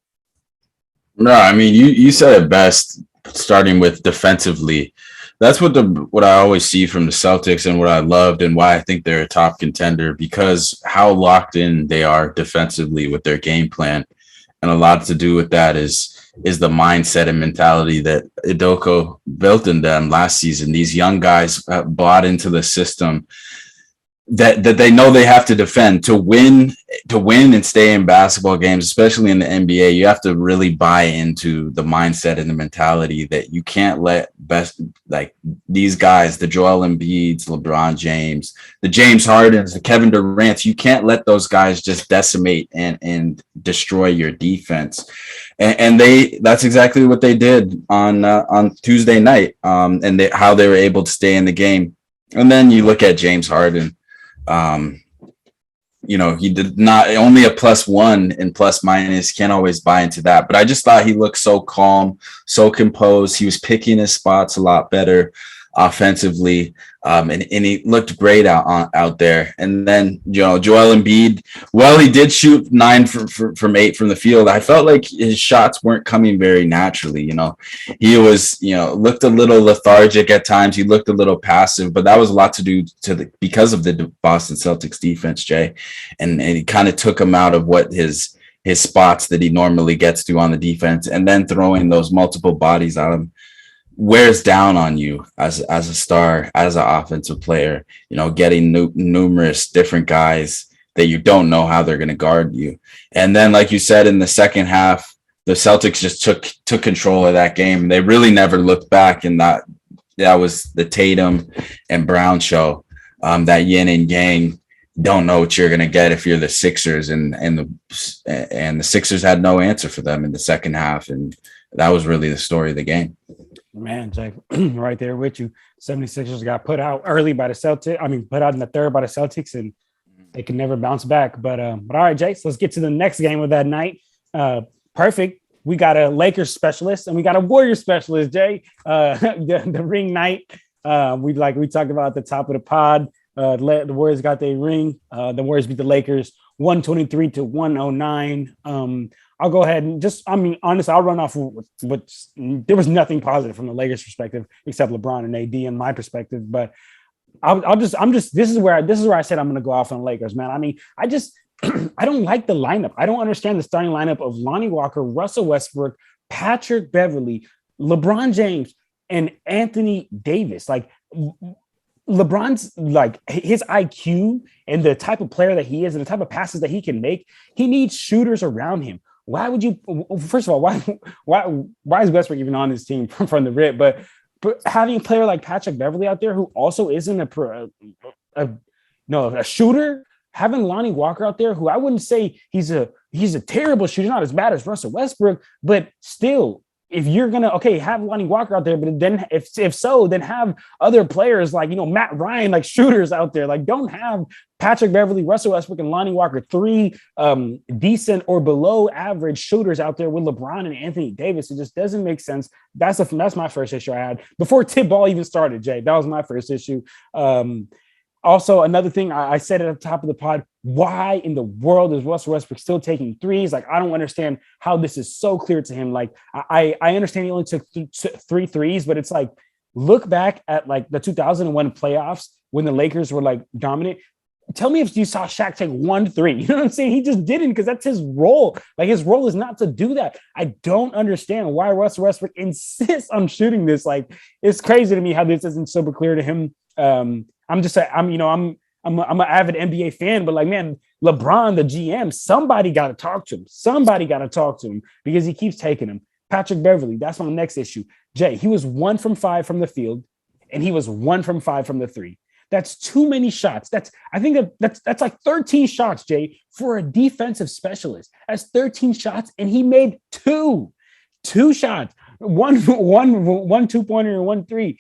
No, I mean you said it best. Starting with defensively, that's what I always see from the Celtics, and what I loved, and why I think they're a top contender, because how locked in they are defensively with their game plan, and a lot to do with that is the mindset and mentality that Idoko built in them last season. These young guys bought into the system that they know they have to defend to win and stay in basketball games, especially in the NBA. You have to really buy into the mindset and the mentality that you can't let these guys, the Joel Embiids, LeBron James, the James Hardens, the Kevin Durant's, you can't let those guys just decimate and destroy your defense. And that's exactly what they did on Tuesday night, and how they were able to stay in the game. And then you look at James Harden. He did not, only a +1 and plus minus, can't always buy into that. But I just thought he looked so calm, so composed. He was picking his spots a lot better offensively. And he looked great out there. And then, Joel Embiid, well, he did shoot 9 from 8 from the field. I felt like his shots weren't coming very naturally. He was, looked a little lethargic at times. He looked a little passive, but that was a lot to do because of the Boston Celtics defense, Jay. And it kind of took him out of what his spots that he normally gets to on the defense, and then throwing those multiple bodies at him wears down on you as a star, as an offensive player, getting numerous different guys that you don't know how they're going to guard you. And then, like you said, in the second half, the Celtics just took control of that game. They really never looked back, and that was the Tatum and Brown show. That yin and yang, don't know what you're going to get if you're the Sixers, and the Sixers had no answer for them in the second half. And that was really the story of the game. Man, Jake, right there with you. 76ers got put out early by the Celtics. Put out in the third by the Celtics, and they can never bounce back. But all right, Jake, so let's get to the next game of that night. Perfect. We got a Lakers specialist and we got a Warriors specialist, Jay. The ring night. We talked about at the top of the pod. The Warriors got their ring. The Warriors beat the Lakers 123-109. I'll go ahead and honestly, I'll run off what there was nothing positive from the Lakers perspective except LeBron and AD in my perspective. But this is where I said I'm going to go off on the Lakers, man. I don't like the lineup. I don't understand the starting lineup of Lonnie Walker, Russell Westbrook, Patrick Beverly, LeBron James, and Anthony Davis. Like, LeBron's like his IQ and the type of player that he is and the type of passes that he can make, he needs shooters around him. Why would you? First of all, why is Westbrook even on this team from the rip? But having a player like Patrick Beverly out there who also isn't a shooter, having Lonnie Walker out there, who I wouldn't say he's a terrible shooter, not as bad as Russell Westbrook, but still, if you're gonna have Lonnie Walker out there, but then if so, then have other players like Matt Ryan, like shooters out there. Like, don't have Patrick Beverly, Russell Westbrook, and Lonnie Walker, three decent or below average shooters out there with LeBron and Anthony Davis. It just doesn't make sense. That's my first issue I had before tip ball even started, Jay. That was my first issue. Also, another thing I said at the top of the pod, why in the world is Russell Westbrook still taking threes? Like, I don't understand how this is so clear to him. Like, I understand he only took three threes, but it's like, look back at like the 2001 playoffs when the Lakers were like dominant. Tell me if you saw Shaq take 1 3. You know what I'm saying? He just didn't, because that's his role. Like, his role is not to do that. I don't understand why Russell Westbrook insists on shooting this. Like, it's crazy to me how this isn't super clear to him. I'm an avid NBA fan, but like, man, LeBron, the GM, somebody got to talk to him. Somebody got to talk to him because he keeps taking him. Patrick Beverly, that's my next issue. Jay, he was 1 from 5 from the field, and he was 1 from 5 from the three. That's too many shots. That's like 13 shots, Jay, for a defensive specialist. That's 13 shots, and he made two shots, one 2-pointer and 1 3.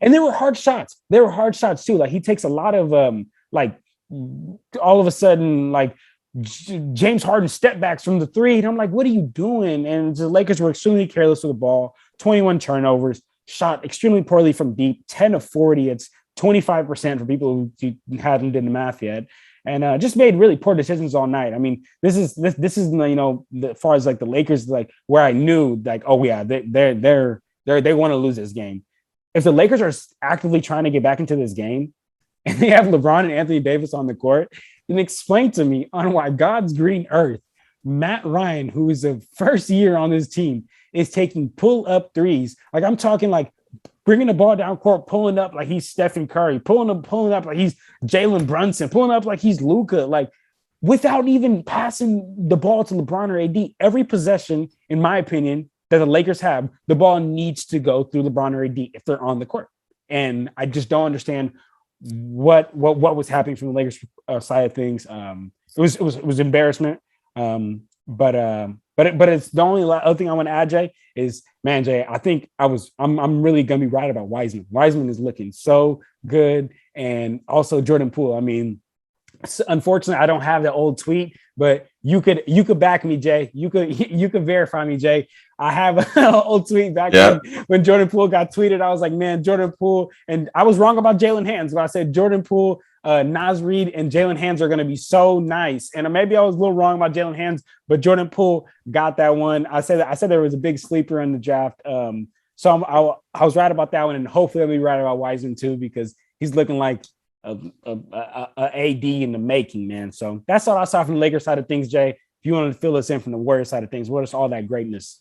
And they were hard shots. They were hard shots too. Like, he takes a lot of like all of a sudden like James Harden step backs from the three, and I'm like, what are you doing? And the Lakers were extremely careless with the ball. 21 turnovers, shot extremely poorly from deep. 10 of 40. It's 25% for people who hadn't done the math yet, and just made really poor decisions all night. I mean, this is as far as like the Lakers, like where I knew like, oh yeah, they want to lose this game. If the Lakers are actively trying to get back into this game and they have LeBron and Anthony Davis on the court, then explain to me on why God's green earth, Matt Ryan, who is the first year on this team, is taking pull-up threes. Like, I'm talking like bringing the ball down court, pulling up like he's Stephen Curry, pulling up like he's Jalen Brunson, pulling up like he's Luka, like without even passing the ball to LeBron or AD. Every possession, in my opinion, that the Lakers have, the ball needs to go through LeBron or AD if they're on the court. And I just don't understand what was happening from the Lakers side of things. It was embarrassment. But it's the only other thing I want to add, Jay, is, man, Jay, I think I'm really gonna be right about Wiseman. Wiseman is looking so good, and also Jordan Poole. I mean, unfortunately, I don't have the old tweet, but you could back me, Jay. You could verify me, Jay. I have an old tweet back when Jordan Poole got tweeted. I was like, man, Jordan Poole, and I was wrong about Jalen Hands, but I said Jordan Poole, Naz Reid, and Jalen Hands are going to be so nice. And maybe I was a little wrong about Jalen Hands, but Jordan Poole got that one. I said there was a big sleeper in the draft. So I was right about that one, and hopefully I'll be right about Wiseman too, because he's looking like a AD in the making, man. So that's all I saw from the Lakers side of things, Jay. If you want to fill us in from the Warriors side of things, what is all that greatness?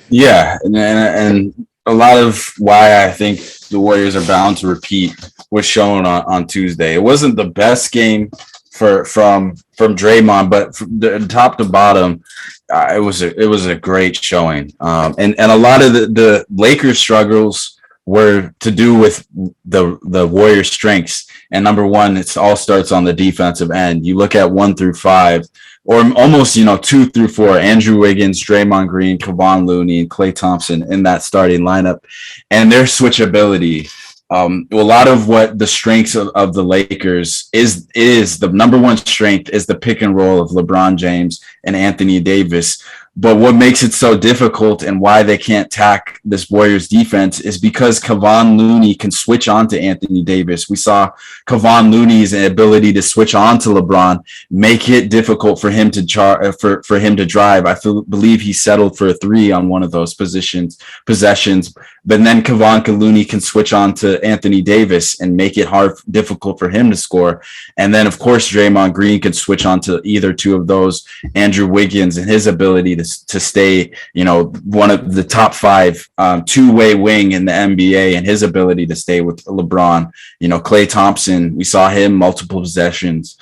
Yeah, and a lot of why I think the Warriors are bound to repeat was shown on Tuesday. It wasn't the best game from Draymond, but from the top to bottom, it was a great showing. And a lot of the Lakers' struggles were to do with the Warriors' strengths. And number one, it all starts on the defensive end. You look at 1 through 5, or almost 2 through 4, Andrew Wiggins, Draymond Green, Kevon Looney, and Klay Thompson in that starting lineup, and their switchability. A lot of what the strengths of the Lakers is the number one strength is the pick and roll of LeBron James and Anthony Davis. But what makes it so difficult and why they can't tack this Warriors defense is because Kevon Looney can switch on to Anthony Davis. We saw Kevon Looney's ability to switch on to LeBron make it difficult for him to for him to drive. Believe he settled for a 3 on one of those possessions. but then Kevon Looney can switch on to Anthony Davis and make it difficult for him to score. And then, of course, Draymond Green could switch on to either two of those. Andrew Wiggins and his ability to stay, one of the top five two-way wing in the NBA, and his ability to stay with LeBron. Klay Thompson, we saw him multiple possessions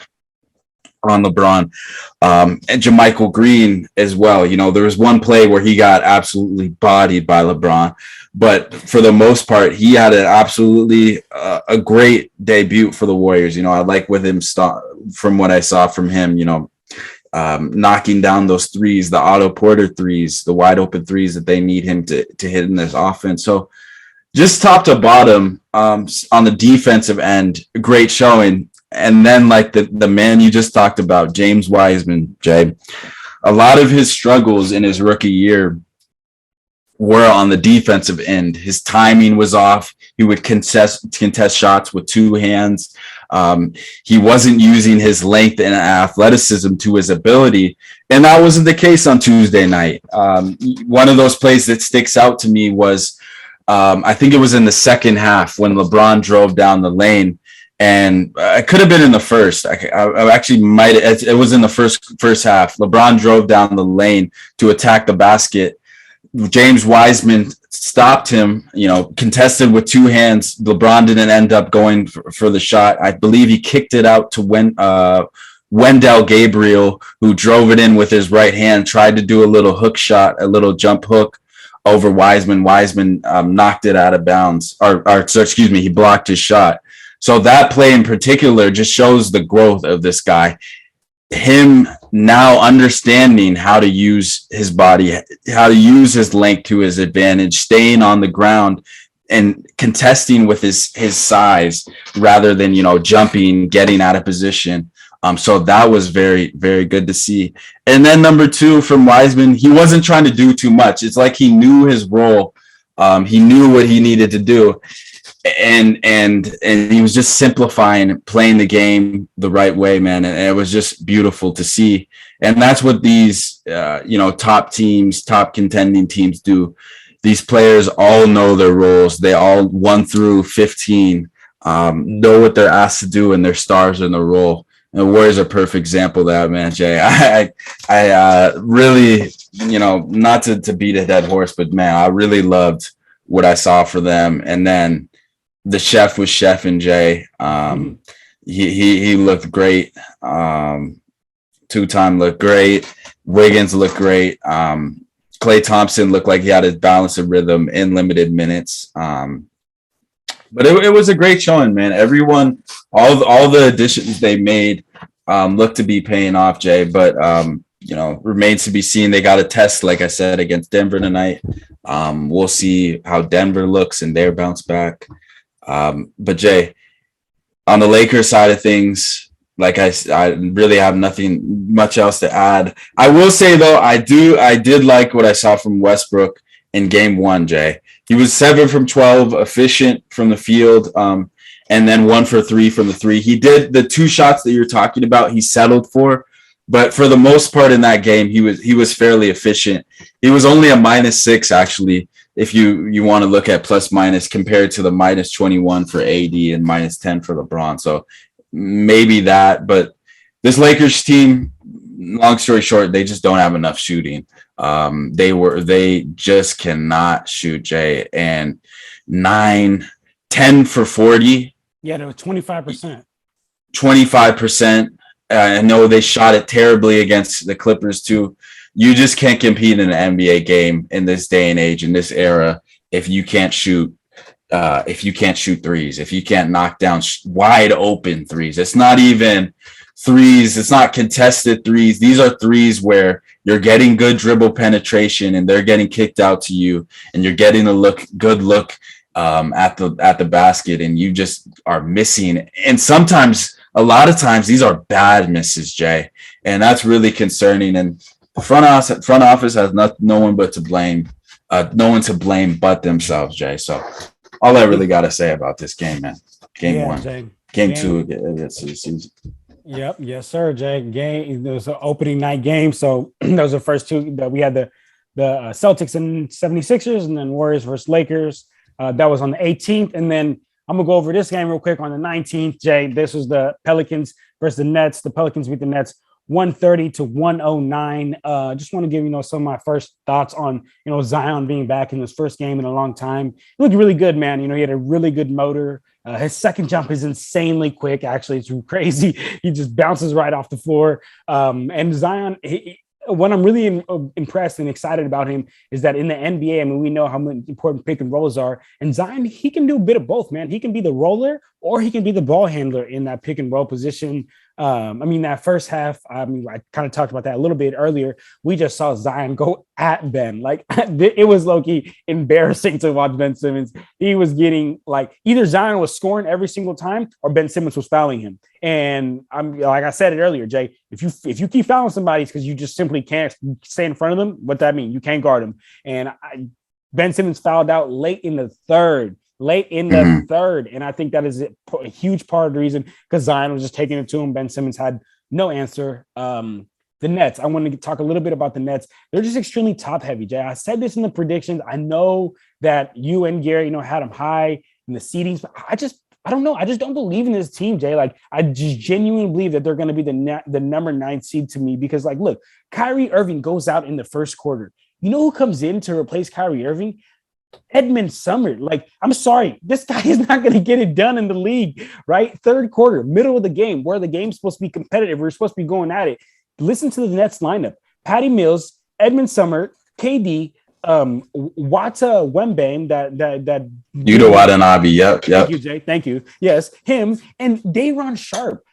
on LeBron, and JaMychal Green as well. There was one play where he got absolutely bodied by LeBron, but for the most part, he had an absolutely a great debut for the Warriors. I like with him from what I saw from him, knocking down those threes, the Otto Porter threes, the wide open threes that they need him to hit in this offense. So just top to bottom, on the defensive end, great showing. And then, like the man you just talked about, James Wiseman, Jay, a lot of his struggles in his rookie year were on the defensive end. His timing was off. He would contest shots with two hands. He wasn't using his length and athleticism to his ability. And that wasn't the case on Tuesday night. One of those plays that sticks out to me was, I think it was in the second half when LeBron drove down the lane. And it could have been in the first. I actually might. It was in the first half. LeBron drove down the lane to attack the basket. James Wiseman stopped him. Contested with two hands. LeBron didn't end up going for the shot. I believe he kicked it out to Wendell Gabriel, who drove it in with his right hand. Tried to do a little hook shot, a little jump hook over Wiseman. Wiseman knocked it out of bounds. He blocked his shot. So that play in particular just shows the growth of this guy. Him now understanding how to use his body, how to use his length to his advantage, staying on the ground and contesting with his size rather than, jumping, getting out of position. So that was very, very good to see. And then number two from Wiseman, he wasn't trying to do too much. It's like he knew his role. He knew what he needed to do. And he was just simplifying, playing the game the right way, man. And it was just beautiful to see. And that's what these, top teams, top contending teams do. These players all know their roles. They all 1 through 15 know what they're asked to do, and their stars in the role. And the Warriors are a perfect example of that, man, Jay. I really, not to beat a dead horse, but man, I really loved what I saw for them. And then the chef was Chef and Jay. He looked great. Two-time looked great. Wiggins looked great. Klay Thompson looked like he had his balance of rhythm in limited minutes. But it was a great showing, man. Everyone, all the additions they made looked to be paying off, Jay. But remains to be seen. They got a test, like I said, against Denver tonight. We'll see how Denver looks and their bounce back. But Jay, on the Lakers side of things, like I really have nothing much else to add. I will say though, I did like what I saw from Westbrook in game 1, Jay. He was 7 from 12, efficient from the field, and then 1 for 3 from the 3. He did the 2 shots that you're talking about. He settled for, but for the most part in that game, he was fairly efficient. He was only a -6 actually, if you want to look at plus minus compared to the -21 for AD and -10 for LeBron. So maybe that, but this Lakers team, long story short, they just don't have enough shooting. They just cannot shoot, Jay. And 10 for 40. Yeah, they were 25%. 25%. I know they shot it terribly against the Clippers too. You just can't compete in an NBA game in this day and age, in this era, if you can't shoot. If you can't shoot threes, if you can't knock down wide open threes. It's not even threes. It's not contested threes. These are threes where you're getting good dribble penetration and they're getting kicked out to you, and you're getting a good look at the basket, and you just are missing. And sometimes, a lot of times, these are bad misses, Jay, and that's really concerning. And the front office has no one but to blame. No one to blame but themselves, Jay. So all I really got to say about this game, man. Game 1, Jay. Game 2 against the season. Yep, yes, sir, Jay. It was an opening night game, so those are the first 2 that we had the Celtics and 76ers, and then Warriors versus Lakers. That was on the 18th. And then I'm going to go over this game real quick on the 19th, Jay. This was the Pelicans versus the Nets. The Pelicans beat the Nets 130-109. Just want to give, some of my first thoughts on, Zion being back in his first game in a long time. He looked really good, man. He had a really good motor. His second jump is insanely quick. Actually, it's crazy. He just bounces right off the floor. And Zion, what I'm really impressed and excited about him is that in the NBA, I mean, we know how important pick and rolls are. And Zion, he can do a bit of both, man. He can be the roller or he can be the ball handler in that pick and roll position. That first half, I kind of talked about that a little bit earlier. We just saw Zion go at Ben. Like, it was low-key embarrassing to watch Ben Simmons. He was getting, either Zion was scoring every single time or Ben Simmons was fouling him. And like I said it earlier, Jay, if you keep fouling somebody, it's because you just simply can't stay in front of them. What that mean? You can't guard them. And Ben Simmons fouled out late in the third. And I think that is a huge part of the reason, because Zion was just taking it to him. Ben Simmons had no answer. The Nets, I want to talk a little bit about the Nets. They're just extremely top heavy, Jay. I said this in the predictions. I know that you and Gary, had them high in the seedings, but I don't know. I just don't believe in this team, Jay. I just genuinely believe that they're going to be the number 9 seed to me, because look, Kyrie Irving goes out in the first quarter. You know who comes in to replace Kyrie Irving? Edmund Sumner. I'm sorry, this guy is not going to get it done in the league, right? Third quarter, middle of the game, where the game's supposed to be competitive. We're supposed to be going at it. Listen to the Nets lineup: Patty Mills, Edmund Sumner, KD, Wata Wembane, that Yuta Watanabe. Yep. Thank you, Jay. Thank you. Yes, him and Day'Ron Sharp.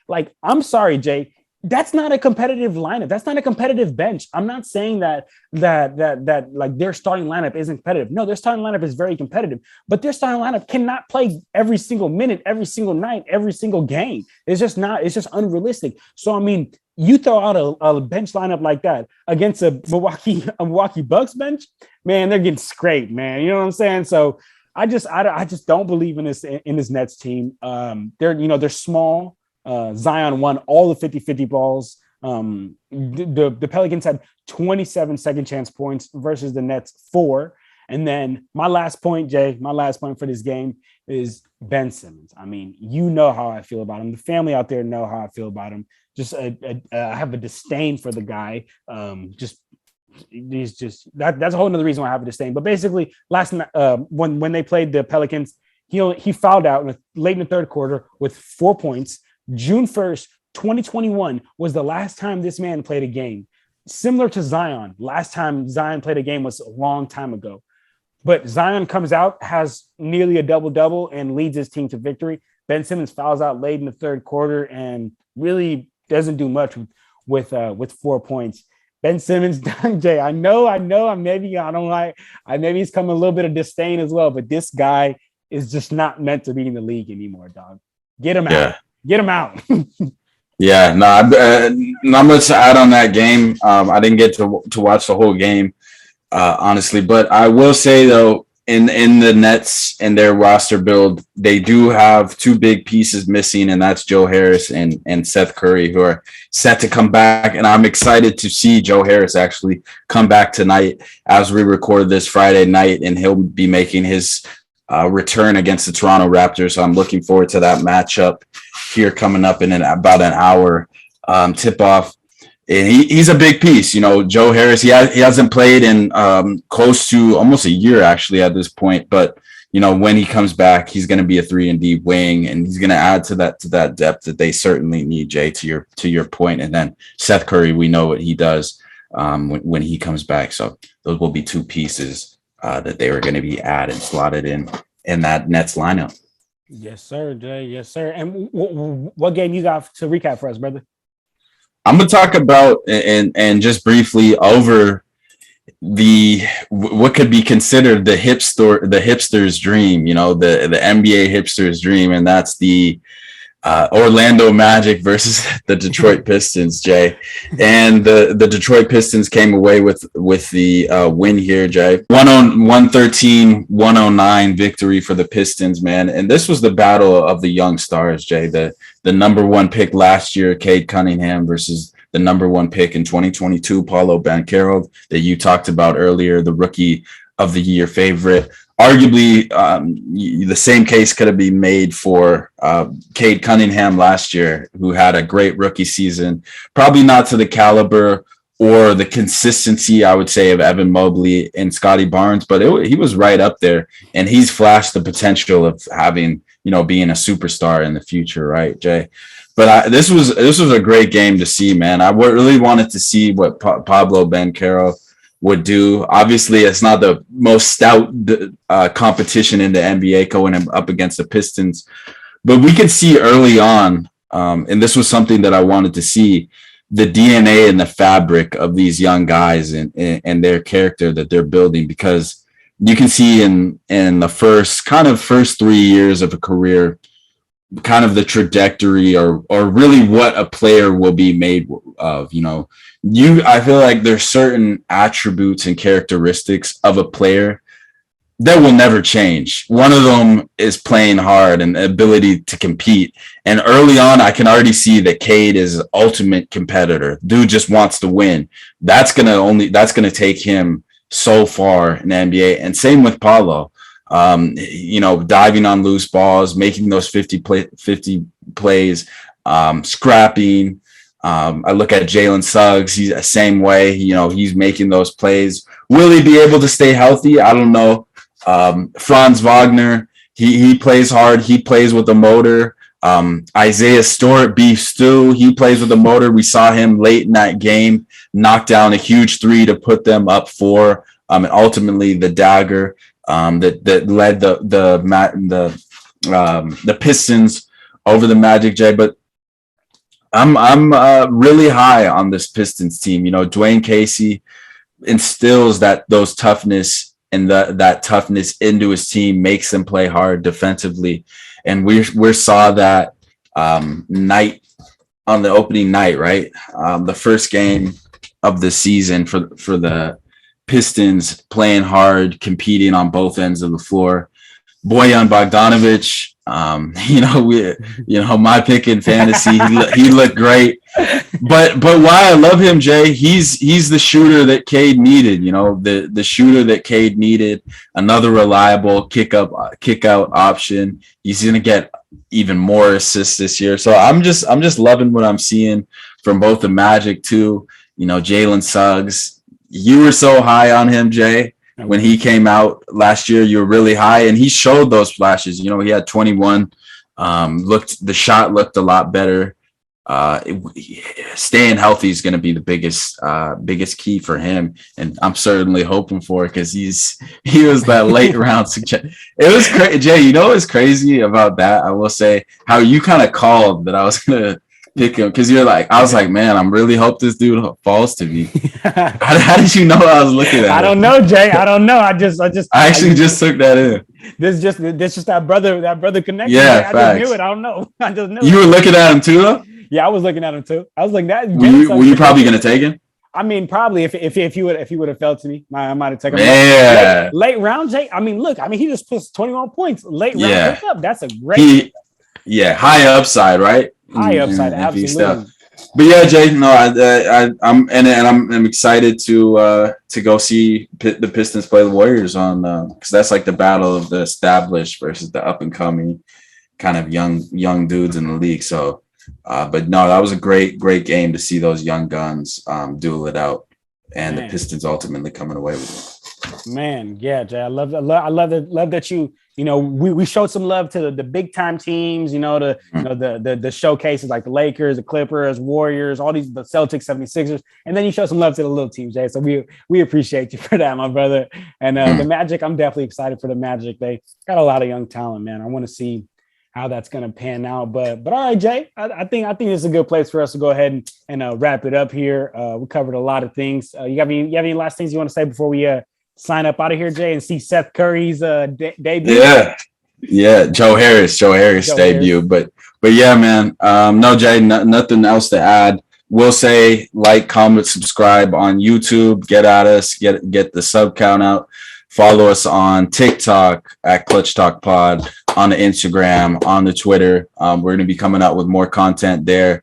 I'm sorry, Jay. That's not a competitive lineup. That's not a competitive bench. I'm not saying that their starting lineup isn't competitive. No, their starting lineup is very competitive, but their starting lineup cannot play every single minute, every single night, every single game. It's just unrealistic. So, you throw out a bench lineup like that against a Milwaukee Bucks bench, man, they're getting scraped, man. You know what I'm saying? So I just don't believe in this Nets team. They're small. Zion won all the 50-50 balls. The Pelicans had 27 second chance points versus the Nets 4. And then my last point, Jay, for this game is Ben Simmons. You know how I feel about him. The family out there know how I feel about him. I have a disdain for the guy. That's a whole nother reason why I have a disdain. But basically, last night, when they played the Pelicans, he fouled out late in the third quarter with 4 points. June 1st, 2021 was the last time this man played a game. Similar to Zion, last time Zion played a game was a long time ago. But Zion comes out, has nearly a double-double, and leads his team to victory. Ben Simmons fouls out late in the third quarter and really doesn't do much with 4 points. Ben Simmons, Jay, I know, maybe he's coming a little bit of disdain as well, but this guy is just not meant to be in the league anymore, dog. Get him out. Get him out. Yeah, not much to add on that game. I didn't get to watch the whole game, honestly. But I will say, though, in the Nets and their roster build, they do have 2 big pieces missing, and that's Joe Harris and Seth Curry, who are set to come back. And I'm excited to see Joe Harris actually come back tonight as we record this Friday night, and he'll be making his return against the Toronto Raptors. So I'm looking forward to that matchup here coming up in about an hour tip off. And he's a big piece. Joe Harris, he hasn't played in close to almost a year actually at this point. But, when he comes back, he's going to be a 3-and-D wing, and he's going to add to that depth that they certainly need, Jay, to your point. And then Seth Curry, we know what he does when he comes back. So those will be 2 pieces that they were going to be slotted in that Nets lineup. Yes, sir, Jay. Yes, sir. And what game you got to recap for us, brother? I'm going to talk about and just briefly over what could be considered the hipster's dream, the NBA hipster's dream, and that's the Orlando Magic versus the Detroit Pistons, Jay. And the Detroit Pistons came away with the win here, Jay. 113-109 victory for the Pistons, man. And this was the battle of the young stars, Jay. The number 1 pick last year, Cade Cunningham, versus the number 1 pick in 2022, Paolo Banchero, that you talked about earlier, the rookie of the year favorite. Arguably, the same case could have been made for Cade Cunningham last year, who had a great rookie season. Probably not to the caliber or the consistency, I would say, of Evan Mobley and Scotty Barnes, but he was right up there, and he's flashed the potential of having, being a superstar in the future, right, Jay? But this was a great game to see, man. I really wanted to see what Pablo Banchero would do. Obviously, it's not the most stout competition in the NBA going up against the Pistons, but we could see early on, and this was something that I wanted to see, the DNA and the fabric of these young guys and their character that they're building, because you can see in the first 3 years of a career, kind of the trajectory or really what a player will be made of. I feel like there's certain attributes and characteristics of a player that will never change. One of them is playing hard and the ability to compete. And early on, I can already see that Cade is ultimate competitor. Dude just wants to win. That's gonna take him so far in the NBA. And same with Paulo. Diving on loose balls, making those 50 plays, scrapping. I look at Jalen Suggs. He's the same way. He's making those plays. Will he be able to stay healthy? I don't know. Franz Wagner, he plays hard. He plays with a motor. Isaiah Stewart, Beef Stew, he plays with a motor. We saw him late in that game knock down a huge 3 to put them up 4. And ultimately the dagger that led the Pistons over the Magic, Jay. But I'm really high on this Pistons team. Dwayne Casey instills those toughness and that toughness into his team, makes them play hard defensively, and we saw that night on the opening night, right? The first game of the season for the Pistons, playing hard, competing on both ends of the floor. Bojan Bogdanovic, my pick in fantasy, he looked great. But why I love him, Jay, he's the shooter that Cade needed. The shooter that Cade needed. Another reliable kick out option. He's gonna get even more assists this year. So I'm just loving what I'm seeing from both the Magic too. Jalen Suggs. You were so high on him, Jay. When he came out last year, you were really high, and he showed those flashes. He had 21. The shot looked a lot better. Staying healthy is going to be the biggest key for him, and I'm certainly hoping for it, because he was that late round. It was crazy, Jay. What's crazy about that? I will say how you kind of called that I was gonna pick him, because I was like, man, I'm really hope this dude falls to me. How did you know I was looking at him? I don't know, Jay. I don't know. I actually just took that in. This just that brother connection. Yeah, I just knew it. I don't know. I just knew you were looking at him too, though? Yeah, I was looking at him too. I was like, that. Were you probably gonna take him? I mean, probably if he would have fell to me, I might have taken him. Yeah. Late round, Jay. I mean, look. He just puts 21 points. Late round pickup. That's a great. High upside, right? High upside, absolutely. But yeah, Jay, no, I'm excited to go see the Pistons play the Warriors on, because that's like the battle of the established versus the up and coming kind of young dudes in the league. So, but no, that was a great game to see those young guns duel it out, and the Pistons ultimately coming away with it. Man, yeah, Jay, I love that you. We showed some love to the big time teams, the showcases like the Lakers, the Clippers, Warriors, all these, the Celtics, 76ers. And then you show some love to the little teams, Jay. So we appreciate you for that, my brother. And the Magic, I'm definitely excited for the Magic. They got a lot of young talent, man. I want to see how that's going to pan out. But all right, Jay, I think this is a good place for us to go ahead and wrap it up here. We covered a lot of things. You have any last things you want to say before we sign up out of here, Jay, and see Seth Curry's debut? Yeah, Joe Harris debut. But yeah, man. No, Jay, nothing else to add. We'll say like, comment, subscribe on YouTube. Get at us. Get the sub count out. Follow us on TikTok at Clutch Talk Pod, on the Instagram, on the Twitter. We're going to be coming out with more content there.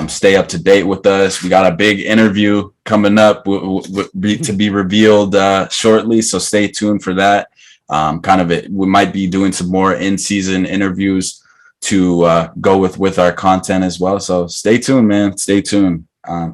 Stay up to date with us. We got a big interview coming up to be revealed shortly, so stay tuned for that. We might be doing some more in-season interviews to go with our content as well. So stay tuned, man. Stay tuned.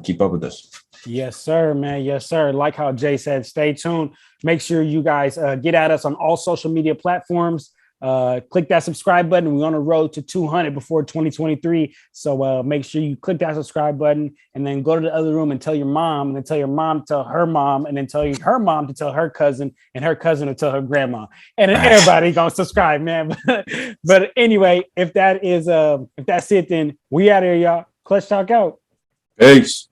Keep up with us. Yes, sir, man. Yes, sir. Like how Jay said, stay tuned. Make sure you guys get at us on all social media platforms. Click that subscribe button. We're on the road to 200 before 2023. So make sure you click that subscribe button and then go to the other room and tell your mom, and then tell your mom to tell her mom, and then tell her mom to tell her cousin, and her cousin to tell her grandma. And then everybody gonna subscribe, man. But anyway, if that's it, then we out here, y'all. Clutch Talk out. Peace.